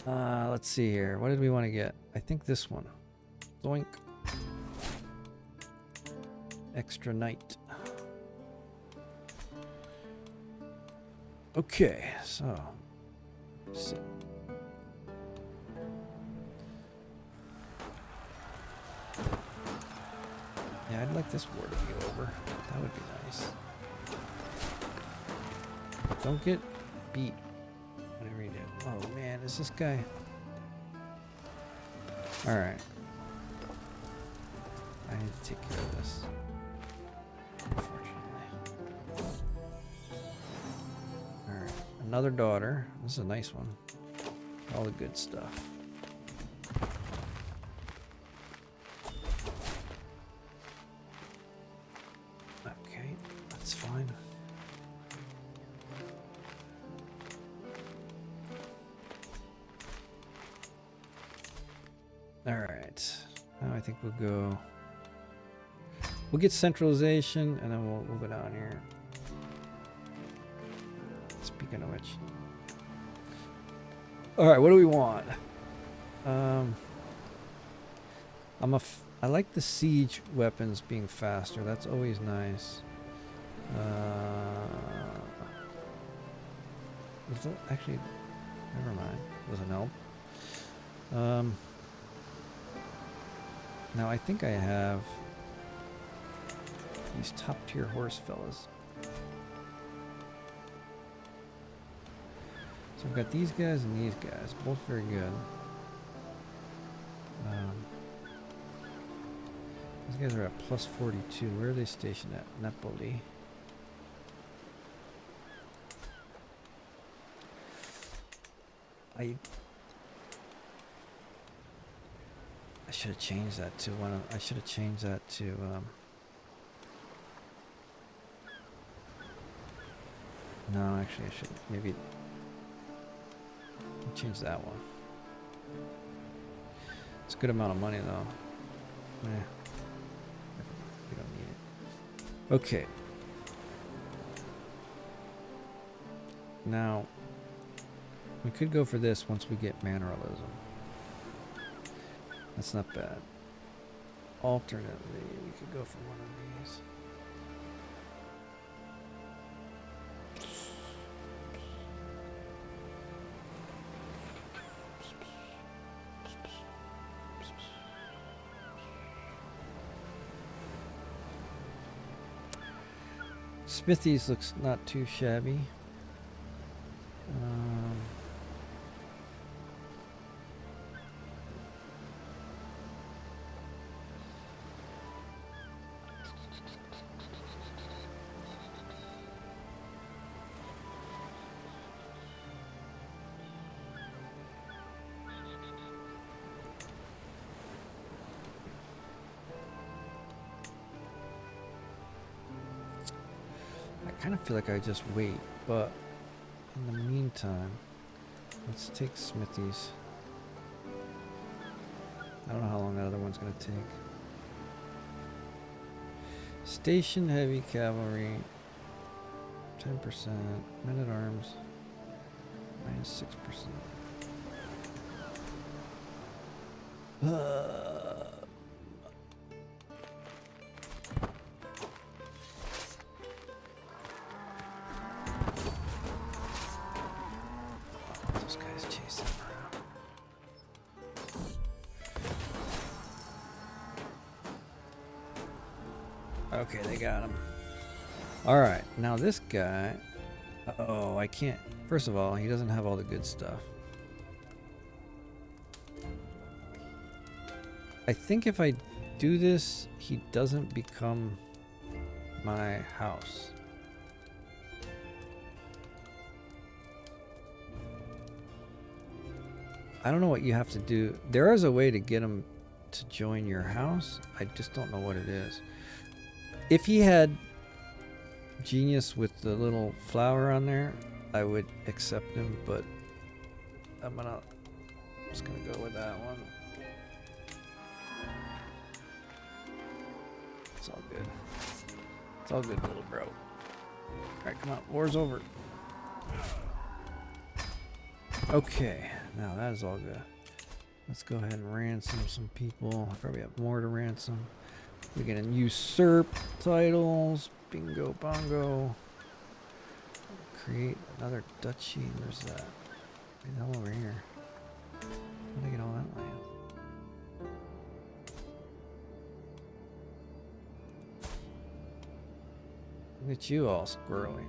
Let's see here. What did we want to get? I think this one. Doink. Extra night. Okay, so let's see. Yeah, I'd like this war to be over. That would be nice. Don't get beat whenever you do. Oh man, is this guy? Alright. I need to take care of this. Unfortunately. Alright. Another daughter. This is a nice one. All the good stuff. Okay, that's fine. Alright. Now I think we'll go. We'll get centralization and then we'll go down here. Speaking of which. Alright, what do we want? I like the siege weapons being faster. That's always nice. Is that actually? Never mind. Doesn't help. Now I think I have these top tier horse fellas. So I've got these guys and these guys, both very good. These guys are at plus 42. Where are they stationed at? Napoli. I should have changed that to one of. I should have changed that to. No, actually, I should maybe change that one. It's a good amount of money, though. Eh, we don't need it. Okay. Now, we could go for this once we get Manneralism. That's not bad. Alternately, we could go for one of these. Smithies looks not too shabby. I kind of feel like I just wait, but in the meantime, let's take Smithies. I don't know how long that other one's going to take. Station heavy cavalry, 10%. Men at arms, -6%. Those guys chasing around. Okay, they got him. All right, now this guy. Oh, I can't. First of all, he doesn't have all the good stuff. I think if I do this, he doesn't become my house. I don't know what you have to do. There is a way to get him to join your house. I just don't know what it is. If he had genius with the little flower on there, I would accept him, but I'm just gonna go with that one. It's all good. It's all good, little bro. Alright, come on. War's over. Okay. Now that is all good. Let's go ahead and ransom some people. I probably have more to ransom. We're gonna usurp titles. Bingo bongo. Create another duchy. Where's that? Get the hell over here. How did I get all that land? Look at you all squirrely.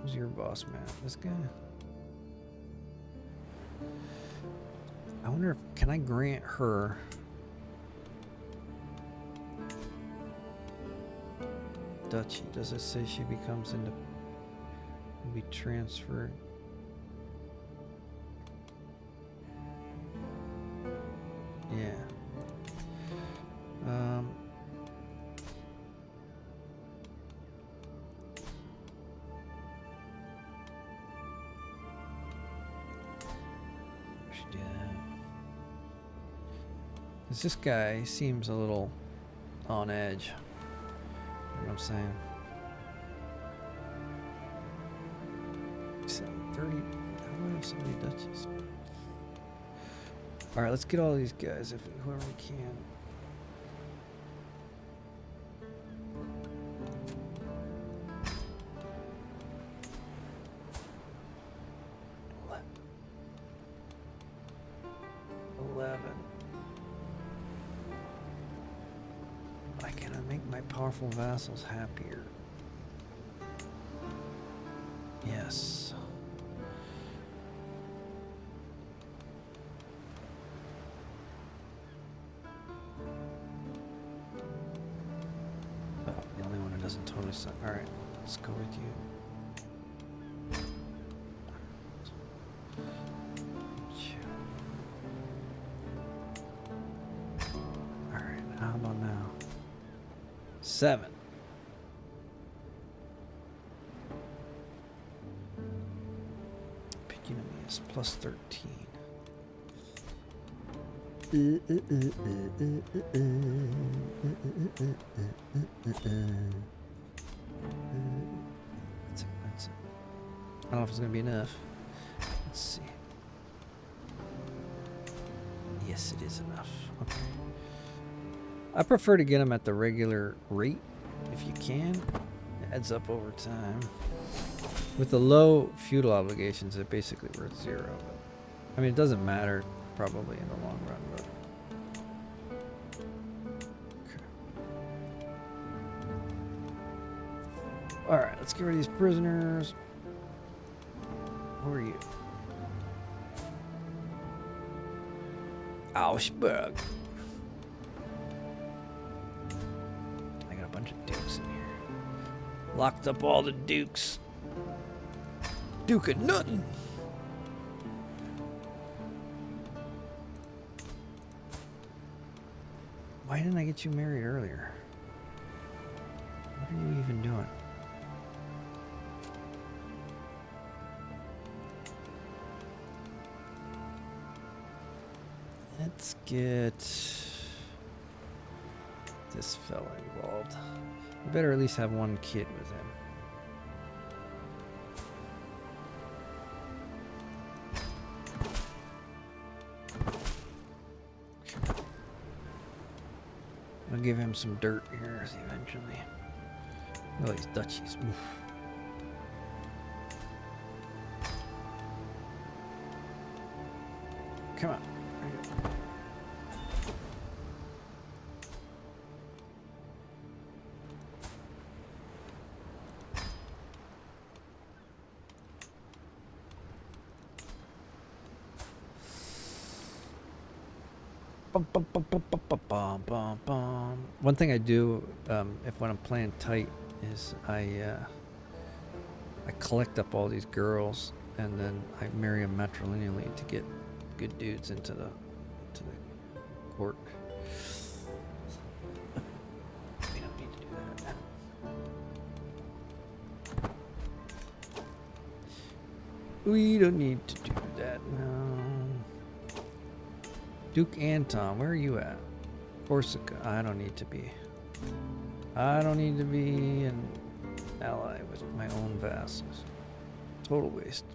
Who's your boss man? This guy? I wonder if, can I grant her duchy? Does it say she becomes into, will be transferred? Yeah. This guy seems a little on edge. You know what I'm saying? So 30. I have so many duchies. All right, let's get all these guys if whoever we can. Powerful vassals happier. Yes. Oh, the only one who doesn't totally suck. All right, let's go with you. All right, how about now? 7. Picking enemy is plus 13. That's it. I don't know if it's gonna be enough. Let's see. Yes, it is enough. Okay. I prefer to get them at the regular rate, if you can. It adds up over time. With the low feudal obligations, they're basically worth 0. But, I mean, it doesn't matter probably in the long run. But okay. All right, let's get rid of these prisoners. Who are you? Augsburg. Dukes in here. Locked up all the dukes. Duke of nothing. Why didn't I get you married earlier? What are you even doing? Let's get this fella involved. We better at least have one kid with him. I'll give him some dirt here eventually. Look at these duchies. Oof. Come on. There you go. One thing I do, if when I'm playing tight, is I collect up all these girls and then I marry them matrilineally to get good dudes into the court. We don't need to do that. We don't need to do that now. Duke Anton, where are you at? Corsica. I don't need to be. I don't need to be an ally with my own vassals. Total waste.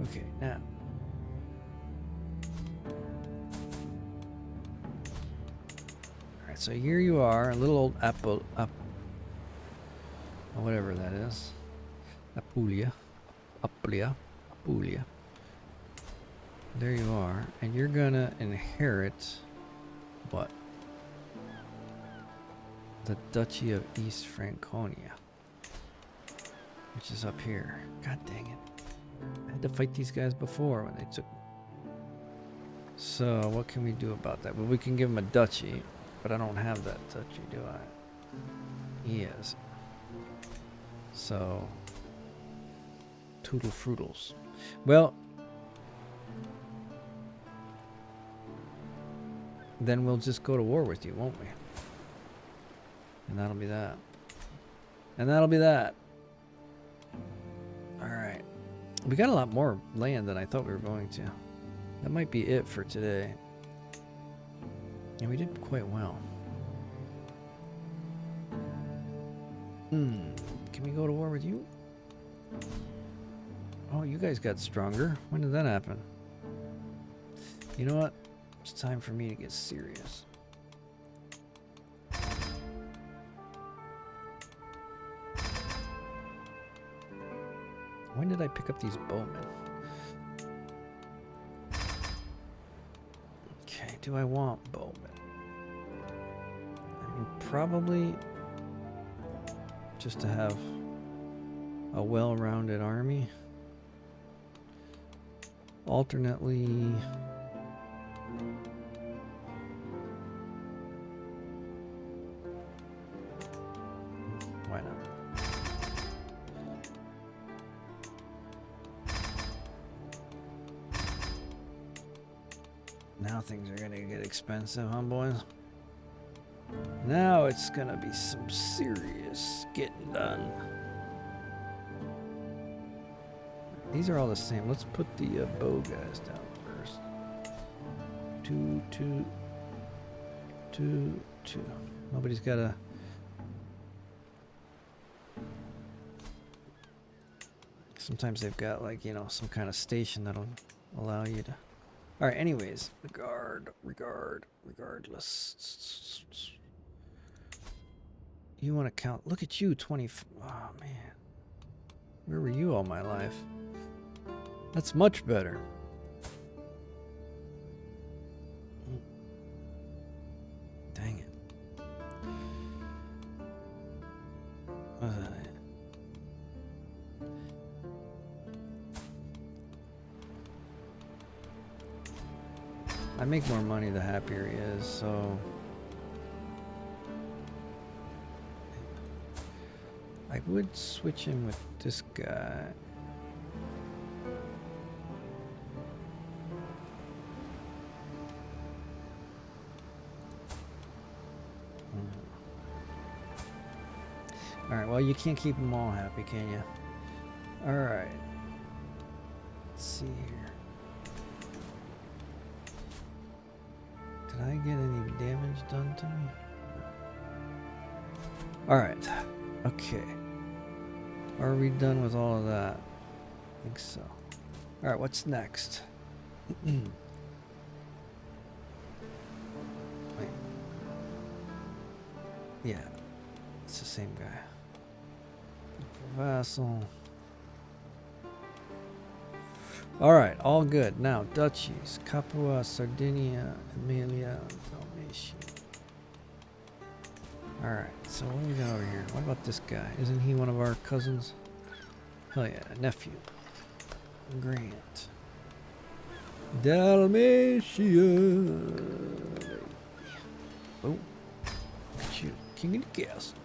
Okay, now. Alright, so here you are, a little old Apple, whatever that is. Apulia. There you are, and you're gonna inherit what? The Duchy of East Franconia, which is up here. God dang it. I had to fight these guys before when they took. So, what can we do about that? Well, we can give them a duchy, but I don't have that duchy, do I? He is. So, Toodle Fruitles. Well, then we'll just go to war with you, won't we? And that'll be that. And that'll be that. Alright. We got a lot more land than I thought we were going to. That might be it for today. And we did quite well. Can we go to war with you? Oh, you guys got stronger. When did that happen? You know what? It's time for me to get serious. When did I pick up these bowmen? Okay, do I want bowmen? I mean, probably just to have a well-rounded army. Alternately, why not? Now things are gonna get expensive, huh, boys? Now it's gonna be some serious getting done. These are all the same. Let's put the bow guys down first. 2, 2, 2, 2. Nobody's got a. Sometimes they've got, like, you know, some kind of station that'll allow you to. All right. Anyways, regardless. You want to count? Look at you, 20. Oh man, where were you all my life? That's much better. Dang it. I make more money the happier he is, so I would switch him with this guy. Alright, well, you can't keep them all happy, can you? Alright. Let's see here. Did I get any damage done to me? Alright. Okay. Are we done with all of that? I think so. Alright, what's next? Wait. Yeah, it's the same guy. Vassal. Alright, all good. Now, duchies. Capua, Sardinia, Emilia, Dalmatia. Alright, so what do we got over here? What about this guy? Isn't he one of our cousins? Hell yeah, nephew. Grant. Dalmatia. Oh, look at you. King of the castle.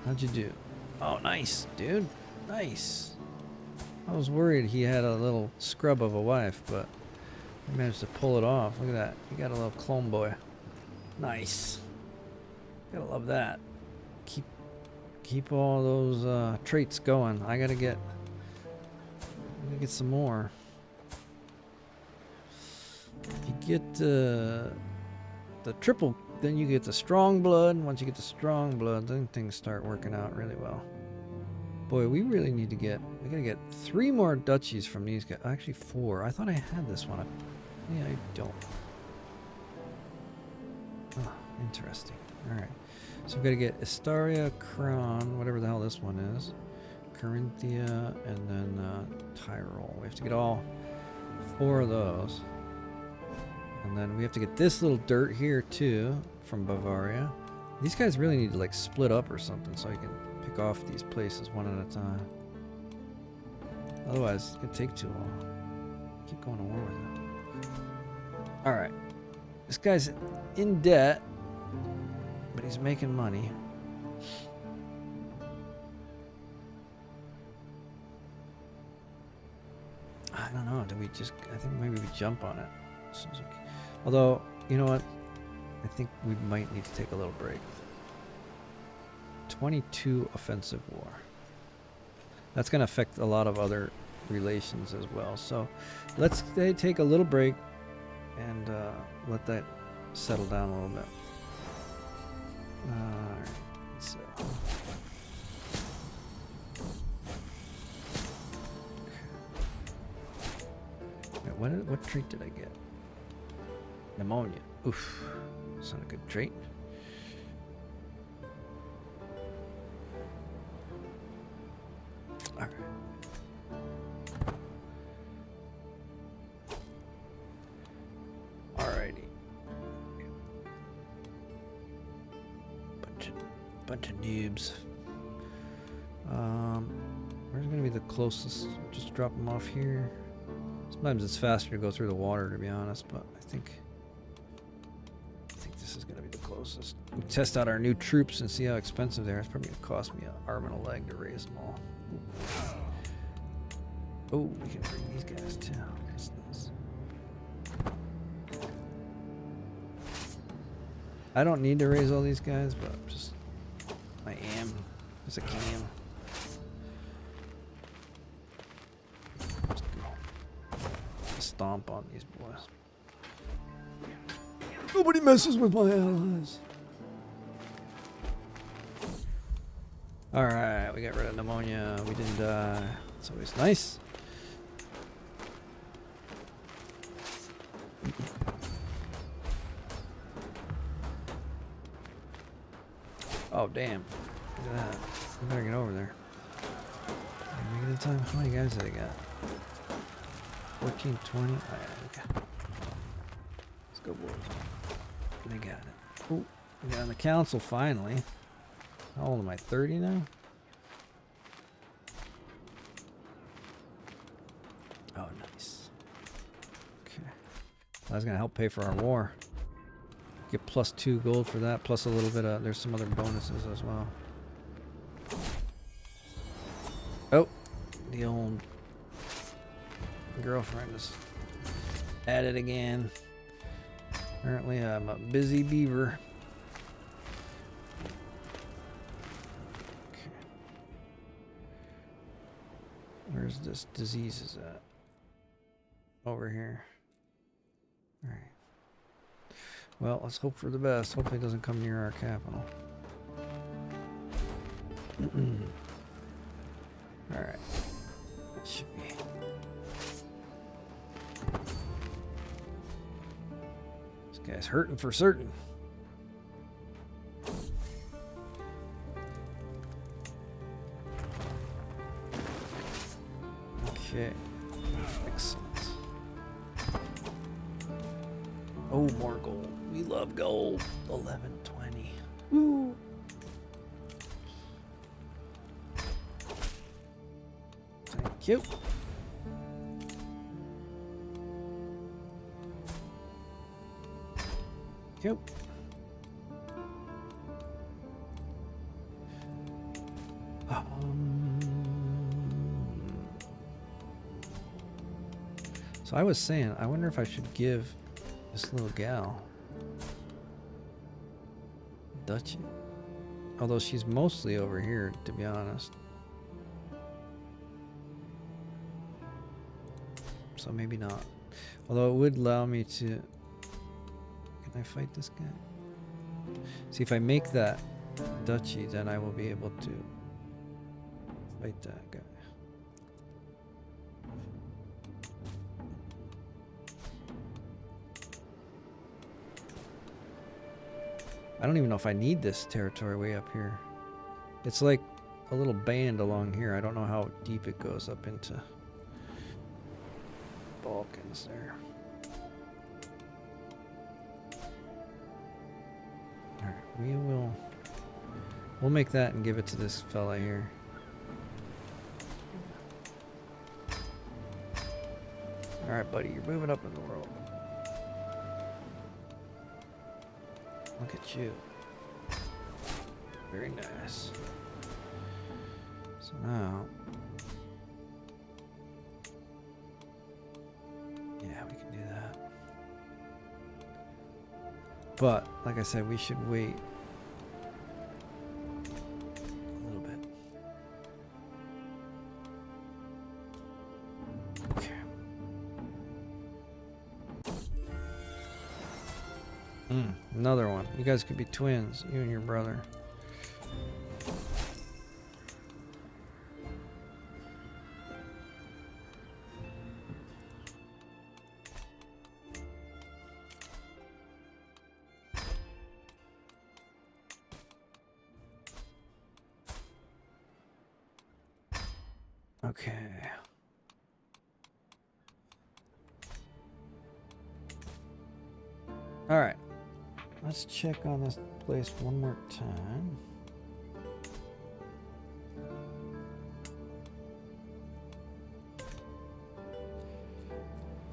How'd you do? Oh, nice, dude. Nice. I was worried he had a little scrub of a wife, but he managed to pull it off. Look at that. He got a little clone boy. Nice. Gotta love that. Keep all those traits going. I gotta get some more. If you get the triple, then you get the strong blood. Once you get the strong blood, then things start working out really well. Boy, we really need to we gotta get 3 more duchies from these guys. Actually 4. I thought I had this one. Yeah, I don't. Oh, interesting. Alright. So we gotta get Estaria, Crown, whatever the hell this one is. Carinthia, and then Tyrol. We have to get all 4 of those. And then we have to get this little dirt here too from Bavaria. These guys really need to like split up or something so I can pick off these places one at a time. Otherwise, it's gonna take too long. Keep going to war with it. Alright. This guy's in debt, but he's making money. I don't know. I think maybe we jump on it. Suzuki. Although, you know what? I think we might need to take a little break. 22 offensive war. That's going to affect a lot of other relations as well. So let's take a little break and let that settle down a little bit. Alright, so. Wait, what trait did I get? Pneumonia. Oof. That's not a good trait. Alright. Alrighty. Bunch of noobs. Where's gonna be the closest? Just drop them off here. Sometimes it's faster to go through the water, to be honest, but I think this is gonna be the closest. We test out our new troops and see how expensive they are. It's probably gonna cost me an arm and a leg to raise them all. Oh, we can bring these guys too. That's nice. I don't need to raise all these guys, but I am. As I can. Let's go. Stomp on these boys. Nobody messes with my allies. Alright, we got rid of pneumonia. We didn't die. It's always nice. Oh, damn. Look at that. We better get over there. Make it in time. How many guys did I got? 14, 20. Oh, yeah, okay. Let's go, boys. They got it. Oh, we got on the council finally. How old am I? 30 now? Oh, nice. Okay. That's going to help pay for our war. Get +2 gold for that, plus a little bit of, there's some other bonuses as well. Oh, the old girlfriend is at it again. Apparently I'm a busy beaver. Okay. Where's this disease is at? Over here. Alright. Well, let's hope for the best. Hopefully it doesn't come near our capital. Alright. That should be. This guy's hurting for certain. Okay. Excellent. Oh, more gold. We love gold. 1120. Woo! Thank you. Yep. So I was saying, I wonder if I should give this little gal duchy. Although she's mostly over here, to be honest. So maybe not. Although it would allow me to... Can I fight this guy? See, if I make that duchy, then I will be able to fight that guy. I don't even know if I need this territory way up here. It's like a little band along here. I don't know how deep it goes up into Balkans there. Alright, we'll make that and give it to this fella here. Alright, buddy, you're moving up in the world. Look at you. Very nice. So now... Yeah, we can do that. But, like I said, we should wait a little bit. Okay. Another one. You guys could be twins, you and your brother. Okay. All right. Let's check on this place one more time.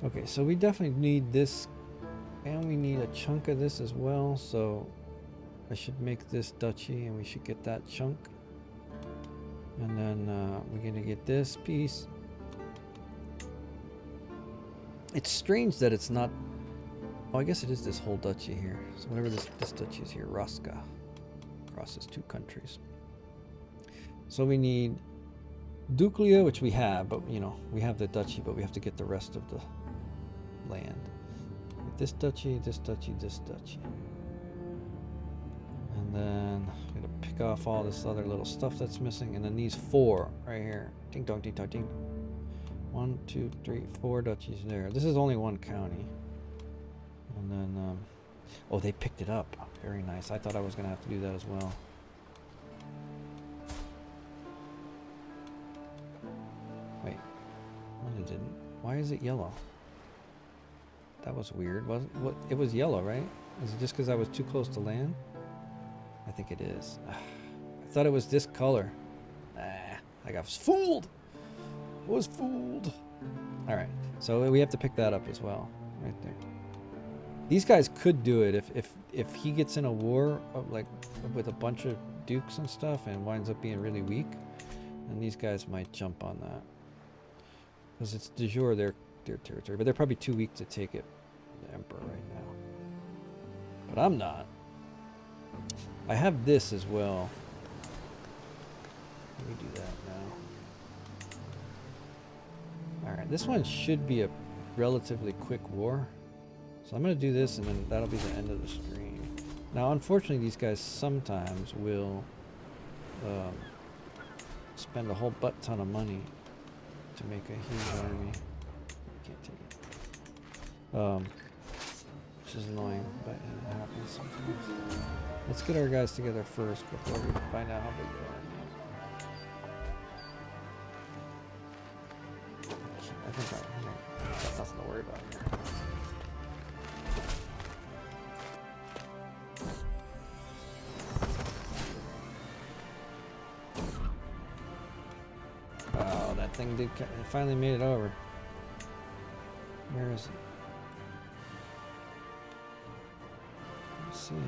Okay, so we definitely need this, and we need a chunk of this as well, so I should make this duchy, and we should get that chunk. And then we're going to get this piece. It's strange that it's not... Oh, I guess it is this whole duchy here. So whatever this duchy is here, Raska. Crosses two countries. So we need Duclia, which we have, but you know, we have the duchy, but we have to get the rest of the land. This duchy, this duchy, this duchy. And then I'm gonna pick off all this other little stuff that's missing, and then these four right here. Ding dong, ding dong, ding. 1, 2, 3, 4 duchies there. This is only one county. And then, oh, they picked it up. Very nice. I thought I was gonna have to do that as well. Wait, no, it didn't. Why is it yellow? That was weird. What? It was yellow, right? Is it just because I was too close to land? I think it is. I thought it was this color. I got fooled. I was fooled. All right, so we have to pick that up as well, right there. These guys could do it if he gets in a war like with a bunch of dukes and stuff and winds up being really weak, and these guys might jump on that because it's de jure their territory, but they're probably too weak to take it, the emperor right now. But I'm not. I have this as well. Let me do that now. All right, this one should be a relatively quick war. So I'm going to do this, and then that'll be the end of the stream. Now, unfortunately, these guys sometimes will spend a whole butt ton of money to make a huge army. Can't take it. Which is annoying, but it happens sometimes. Let's get our guys together first before we find out how big they are. I think I've got nothing to worry about here. Oh, that thing did. It finally made it over. Where is it? Let's see it.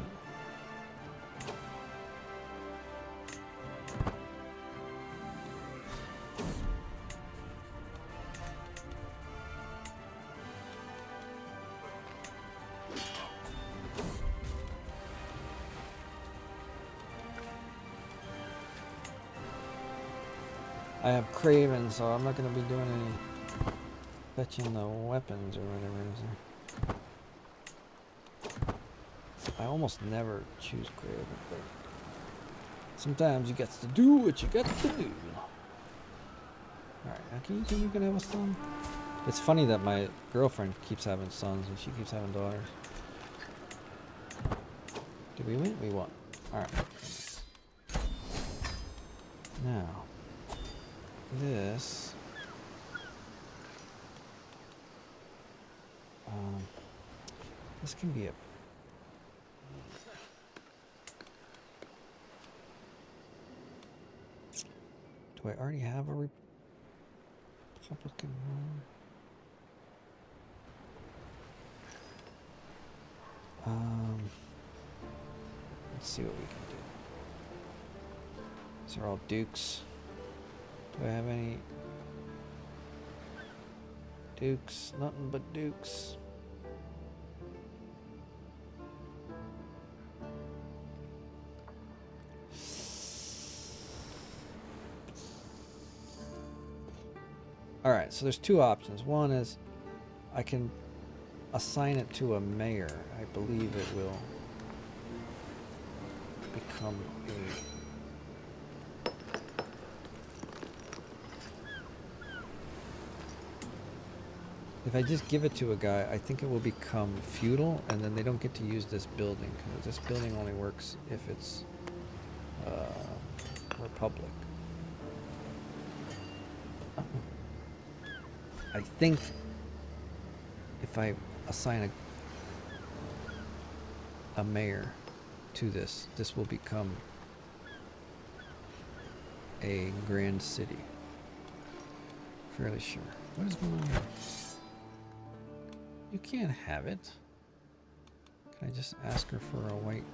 I have Craven, so I'm not going to be doing any fetching the weapons or whatever it is. I almost never choose Craven, but sometimes you got to do what you got to do. Alright, now can you tell me you can have a son? It's funny that my girlfriend keeps having sons and she keeps having daughters. Did we win? We won. Alright. Now. This this can be a do I already have a Republican one? Let's see what we can do. These are all dukes. Do I have any dukes? Nothing but dukes. Alright, so there's two options. One is I can assign it to a mayor. I believe it will become a... If I just give it to a guy, I think it will become feudal, and then they don't get to use this building, because this building only works if it's republic. I think if I assign a mayor to this, this will become a grand city. Fairly sure. What is going on here? You can't have it. Can I just ask her for a white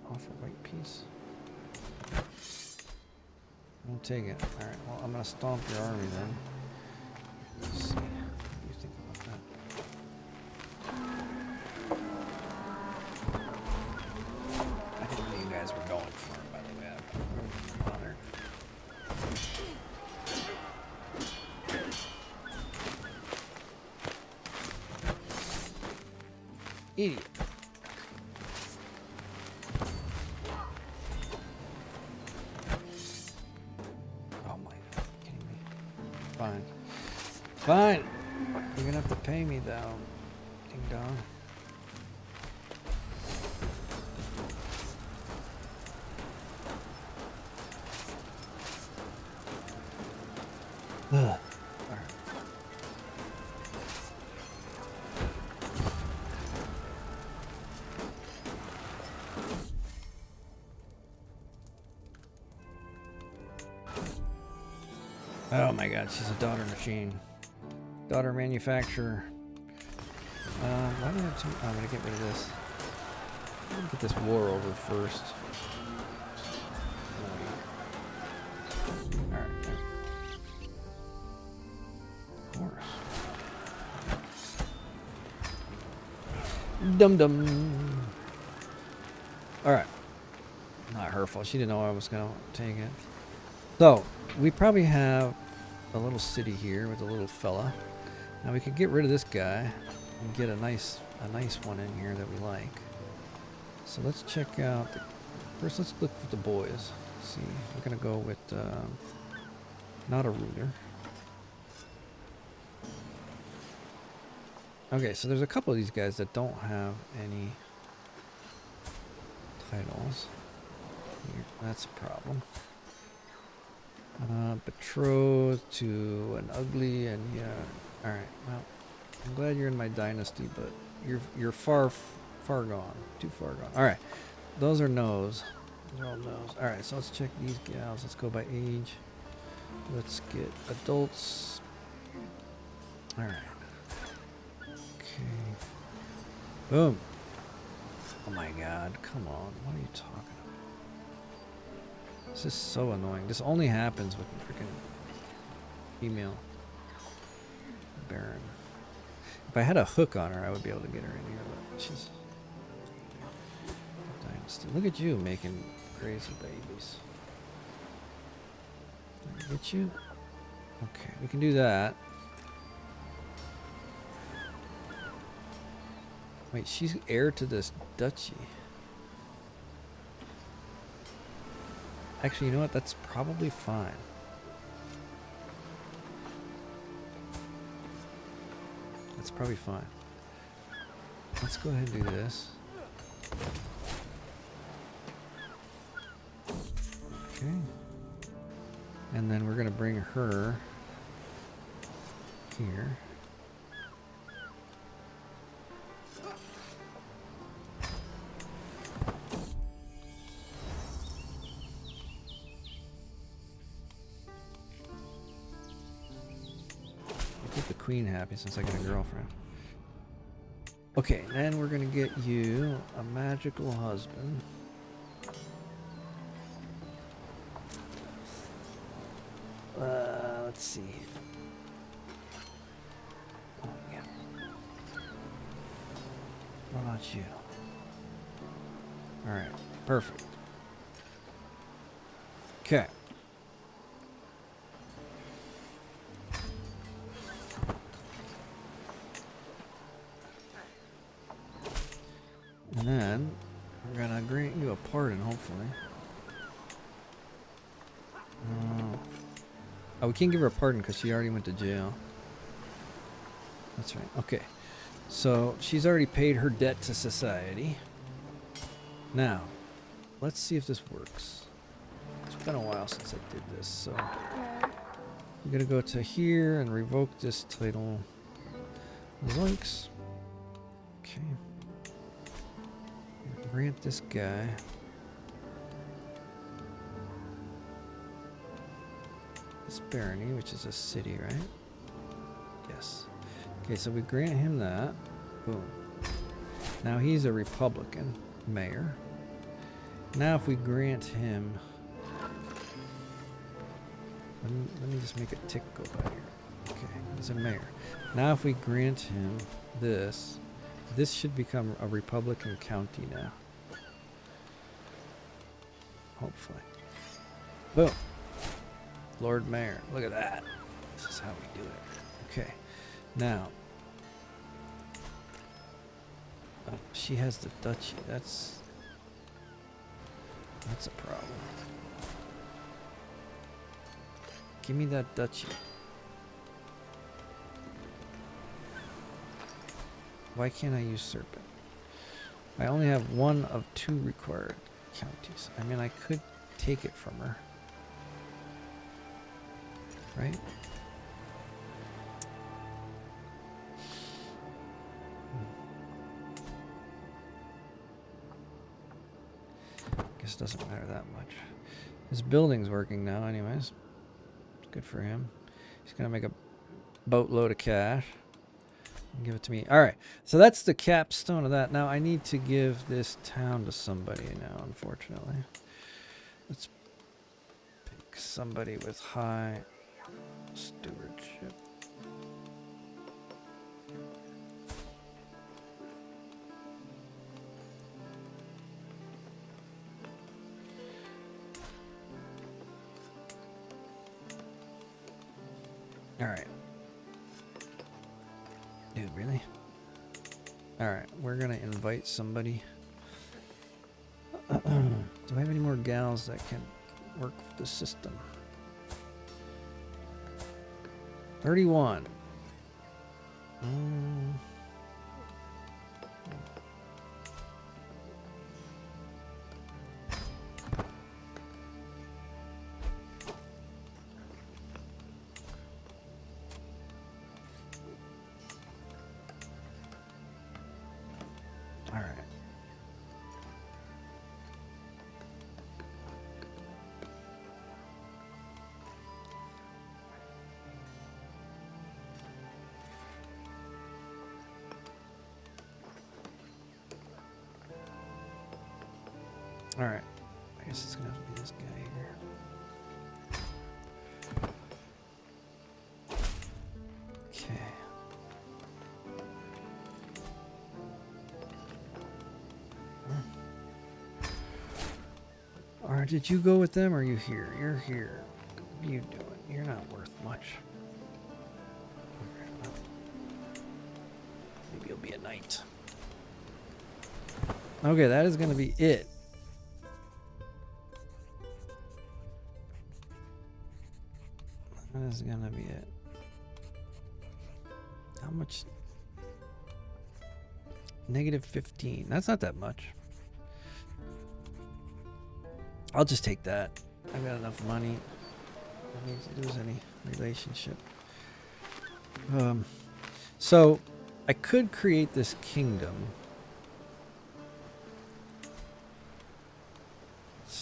offer white piece? I'll take it. Alright, well, I'm gonna stomp your army then. Let's see. What do you think about that? I didn't know you guys were going for it, by the way. I'm honored. Idiot. Oh my god, kidding me. Fine. Fine. You're gonna have to pay me though. Ding dong. Ugh. Oh my god, she's a daughter machine. Daughter manufacturer. Why do I have to... I'm gonna get rid of this. I'm gonna get this war over first. Alright. Of course. Dum-dum. Alright. Not her fault. She didn't know I was gonna take it. So, we probably have a little city here with a little fella. Now we could get rid of this guy and get a nice one in here that we like. So let's check out First, let's look for the boys. Let's see, we're gonna go with not a ruler. Okay, so there's a couple of these guys that don't have any titles. Here, that's a problem. Betrothed to an ugly and yeah. All right. Well, I'm glad you're in my dynasty, but you're far gone. Too far gone. All right. Those are no's. Those are all no's. All right. So let's check these gals. Let's go by age. Let's get adults. All right. Okay. Boom. Oh my God. Come on. What are you talking about? This is so annoying. This only happens with freaking female Baron. If I had a hook on her, I would be able to get her in here, but she's dynasty. Look at you making crazy babies. Can I get you? Okay, we can do that. Wait, she's heir to this duchy. Actually, you know what? That's probably fine. That's probably fine. Let's go ahead and do this. Okay. And then we're going to bring her here. Keep the queen happy since I got a girlfriend. Okay, then we're gonna get you a magical husband. Let's see. Oh, yeah. What about you? All right, perfect. Okay. And then we're gonna grant you a pardon, hopefully. Oh, we can't give her a pardon because she already went to jail. That's right. Okay. So she's already paid her debt to society. Now, let's see if this works. It's been a while since I did this, so I'm gonna go to here and revoke this title. Zoinks. Okay. Grant this guy. This barony, which is a city, right? Yes. Okay, so we grant him that. Boom. Now he's a Republican mayor. Now if we grant him... Let me just make a tick go by here. Okay, he's a mayor. Now if we grant him this, this should become a Republican county now. Hopefully. Boom. Lord Mayor. Look at that. This is how we do it. Okay. Now. She has the duchy. That's a problem. Give me that duchy. Why can't I use Serpent? I only have one of 2 required counties. I mean, I could take it from her. Right? Guess it doesn't matter that much. His building's working now anyways. Good for him. He's gonna make a boatload of cash. Give it to me. Alright, so that's the capstone of that. Now I need to give this town to somebody now, unfortunately. Let's pick somebody with high stewardship. Alright. Dude, really? Alright, we're gonna invite somebody to Do I have any more gals that can work the system? 31. All right. All right. I guess it's gonna have to be this guy here. Okay. All right. Did you go with them, or are you here? You're here. What are you doing? You're not worth much. Maybe you'll be a knight. Okay, that is gonna be it. That is gonna be it. How much? -15. That's not that much. I'll just take that. I've got enough money. I don't need to lose any relationship. So I could create this kingdom.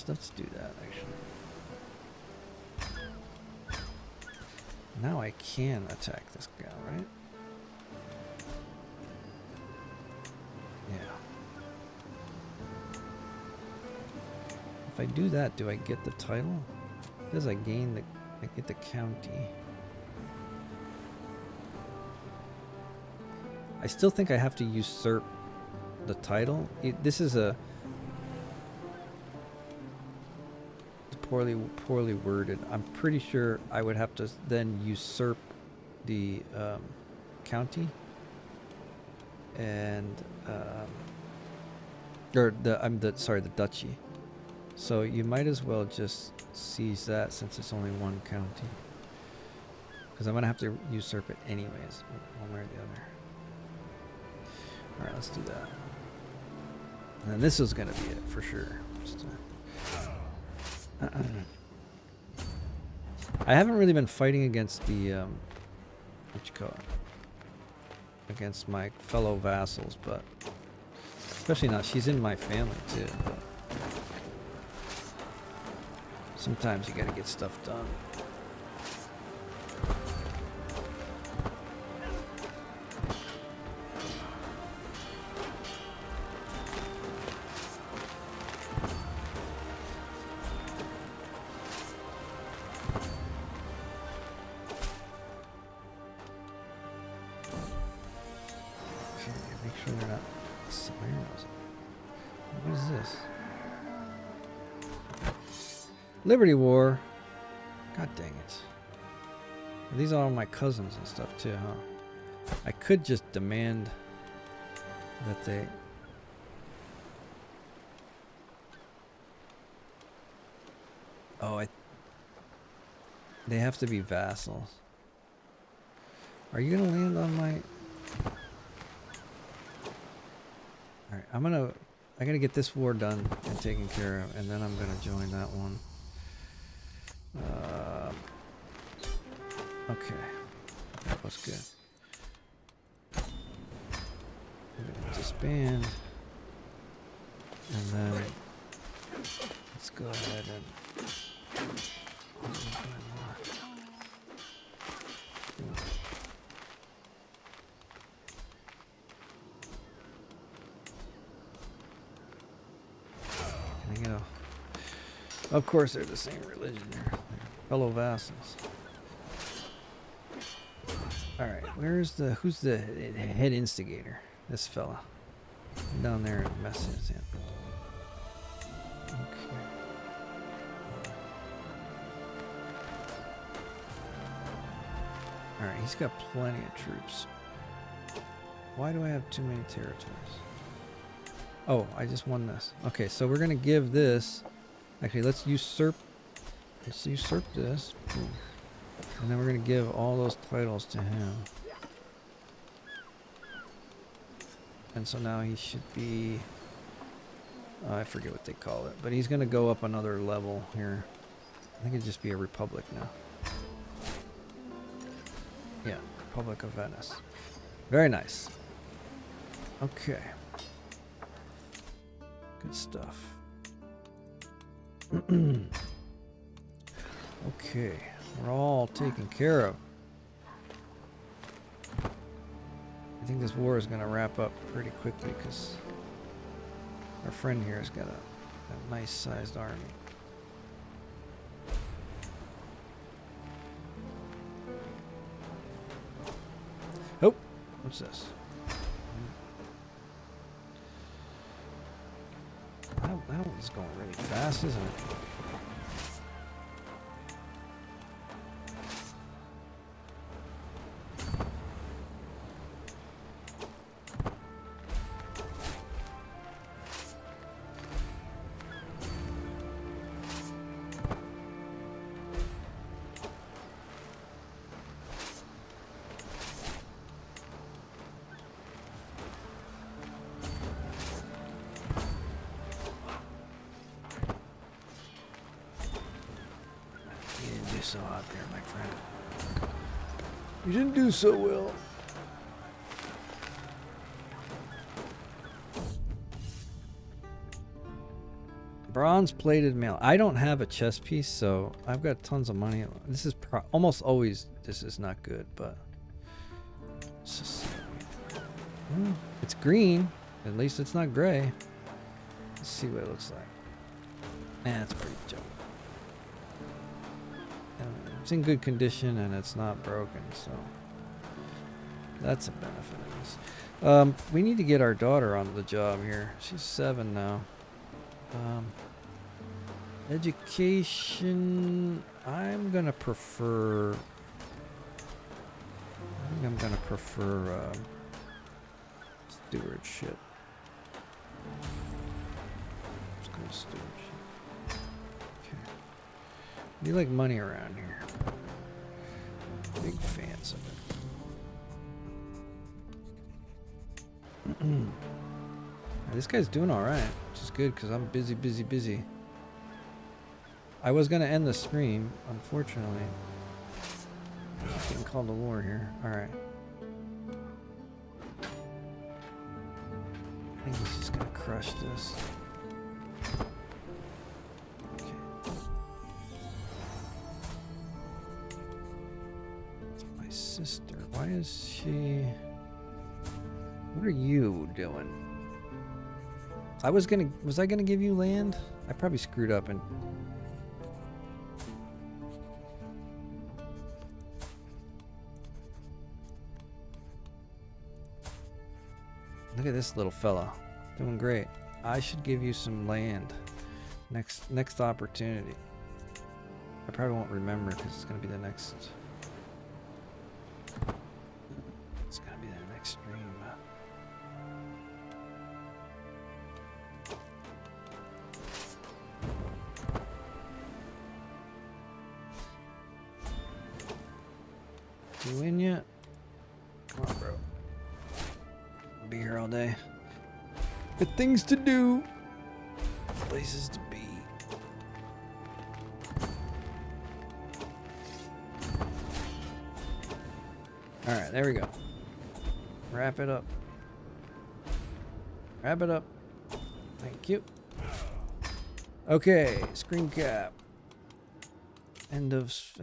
Let's do that actually. Now I can attack this guy, right? Yeah. If I do that, do I get the title? Does I gain the... I get the county. I still think I have to usurp the title. This is a... poorly worded. I'm pretty sure I would have to then usurp the county and or the duchy. So you might as well just seize that since it's only one county, because I'm gonna have to usurp it anyways, one way or the other. All right, let's do that. And then this is gonna be it for sure. Just, I haven't really been fighting against the what you call it, against my fellow vassals, but especially not. She's in my family too. But sometimes you gotta get stuff done. Liberty War. God dang it. These are all my cousins and stuff too, huh? I could just demand that they... Oh, they have to be vassals. Are you gonna land on my... Alright, I gotta get this war done and taken care of, and then I'm gonna join that one. Okay, that was good. I'm gonna disband, and then let's go ahead and can I get a... Of course, they're the same religion. They're fellow vassals. All right, who's the head instigator? This fella down there in Messia's hand. Okay. All right, he's got plenty of troops. Why do I have too many territories? Oh, I just won this. Okay, so we're gonna give this Actually, let's usurp this. Boom. And then we're going to give all those titles to him. And so now he should be... I forget what they call it. But he's going to go up another level here. I think it'd just be a republic now. Yeah, Republic of Venice. Very nice. Okay. Good stuff. Okay, we're all taken care of. I think this war is going to wrap up pretty quickly because our friend here has got a nice sized army. Oh, what's this? That one's going really fast, isn't it? So hot there, my friend. You didn't do so well. Bronze plated mail. I don't have a chess piece, so I've got tons of money. This is almost always this is not good, but it's just, it's green. At least it's not gray. Let's see what it looks like. It's pretty junk. It's in good condition and it's not broken, so that's a benefit of this. We need to get our daughter on the job here. She's 7 now. Education, I'm gonna prefer stewardship. Let's go stewardship. We like money around here. Big fans of it. This guy's doing alright, which is good because I'm busy. I was going to end the stream, unfortunately. I'm getting called to war here. Alright. I think he's just going to crush this. Sister, why is she... What are you doing? Was I gonna give you land? I probably screwed up and... Look at this little fella. Doing great. I should give you some land. Next opportunity. I probably won't remember because it's gonna be the next... It's gonna be the next stream. You in yet? Come on, bro. I'll be here all day. Got things to do. Places to be. Alright, there we go. Wrap it up. Wrap it up. Thank you. Okay, screen cap. End of.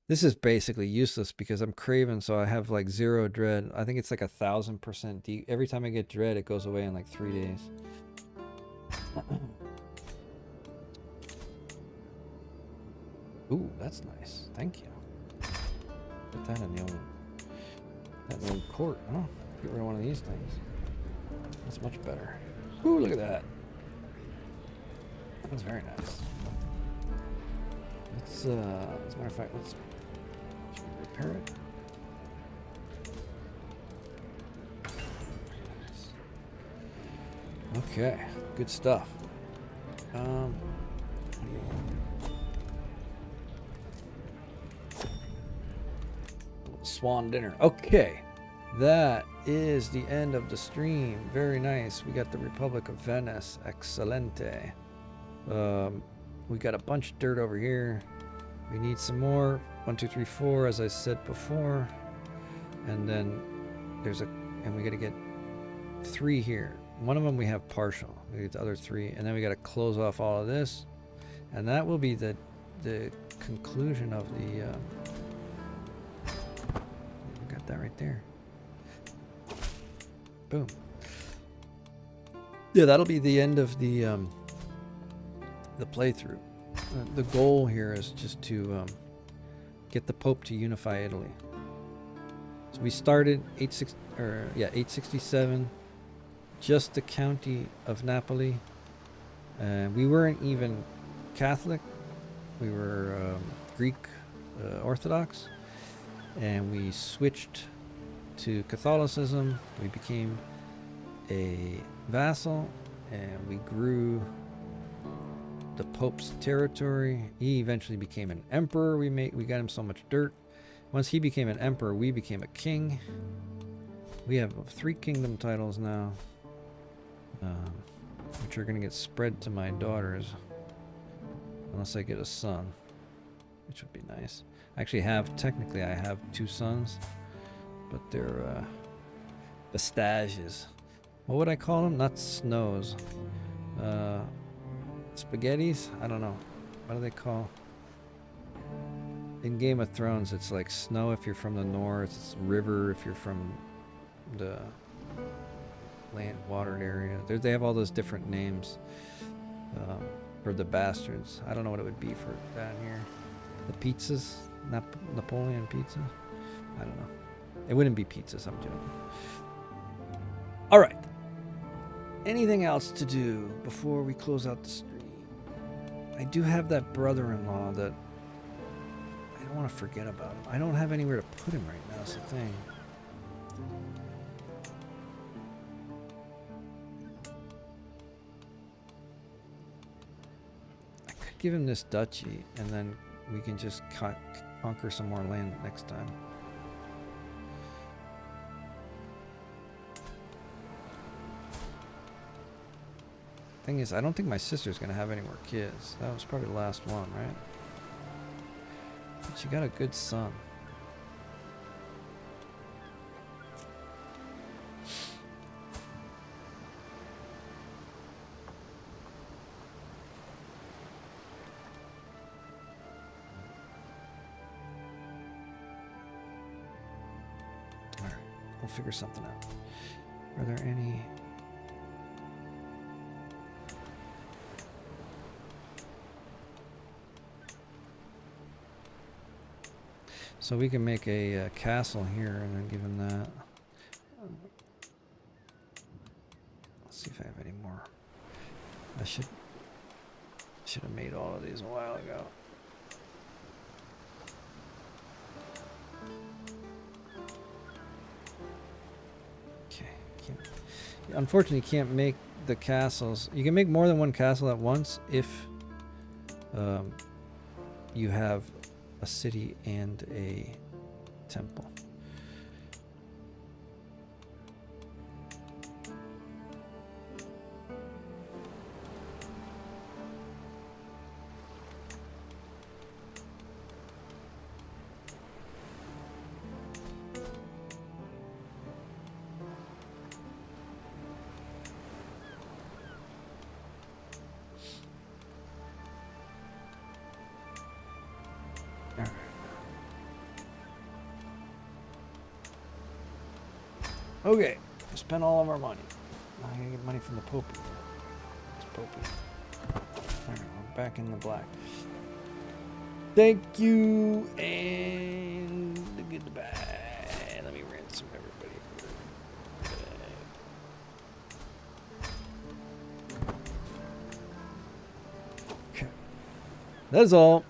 This is basically useless because I'm craven, so I have like 0 dread. I think it's like 1,000% every time I get dread, it goes away in like 3 days. Ooh, that's nice. Thank you. Put that in the old court. Oh, get rid of one of these things. That's much better. Ooh, look at that. That was very nice. Let's, as a matter of fact, should we repair it? Okay, good stuff. What do you want? Swan dinner. Okay. That is the end of the stream. Very nice. We got the Republic of Venice. Excelente. We got a bunch of dirt over here. We need some more. 1, 2, 3, 4, as I said before. And then and we got to get 3 here. One of them we have partial. We get the other 3, and then we got to close off all of this, and that will be the conclusion of the. We got that right there. Boom. Yeah, that'll be the end of the playthrough. The goal here is just to get the Pope to unify Italy. So we started 867, just the county of Napoli. We weren't even Catholic. We were Greek Orthodox, and we switched to Catholicism. We became a vassal, and we grew the Pope's territory. He eventually became an emperor. We got him so much dirt. Once he became an emperor, we became a king. We have 3 kingdom titles now, which are going to get spread to my daughters, unless I get a son, which would be nice. Technically I have 2 sons, but they're pistaches. What would I call them? Not snows. Spaghettis? I don't know. What do they call? In Game of Thrones, it's like snow if you're from the north. It's river if you're from the watered area. They have all those different names for the bastards. I don't know what it would be for down here. The pizzas? Napoleon pizza? I don't know. It wouldn't be pizzas, I'm joking. All right. Anything else to do before we close out the stream? I do have that brother-in-law that I don't want to forget about him. I don't have anywhere to put him right now, that's the thing. I could give him this duchy, and then we can just conquer some more land next time. Thing is, I don't think my sister's gonna have any more kids. That was probably the last one, right? But she got a good son. Alright, we'll figure something out. Are there any... So we can make a castle here and then give him that. Let's see if I have any more. I should have made all of these a while ago. Okay. Unfortunately, you can't make the castles. You can make more than one castle at once if you have a city and a temple. Okay, we spent all of our money. Now I gotta get money from the Pope. It's Popey. Alright, we're back in the black. Thank you, and goodbye. Let me ransom everybody. Okay. That's all.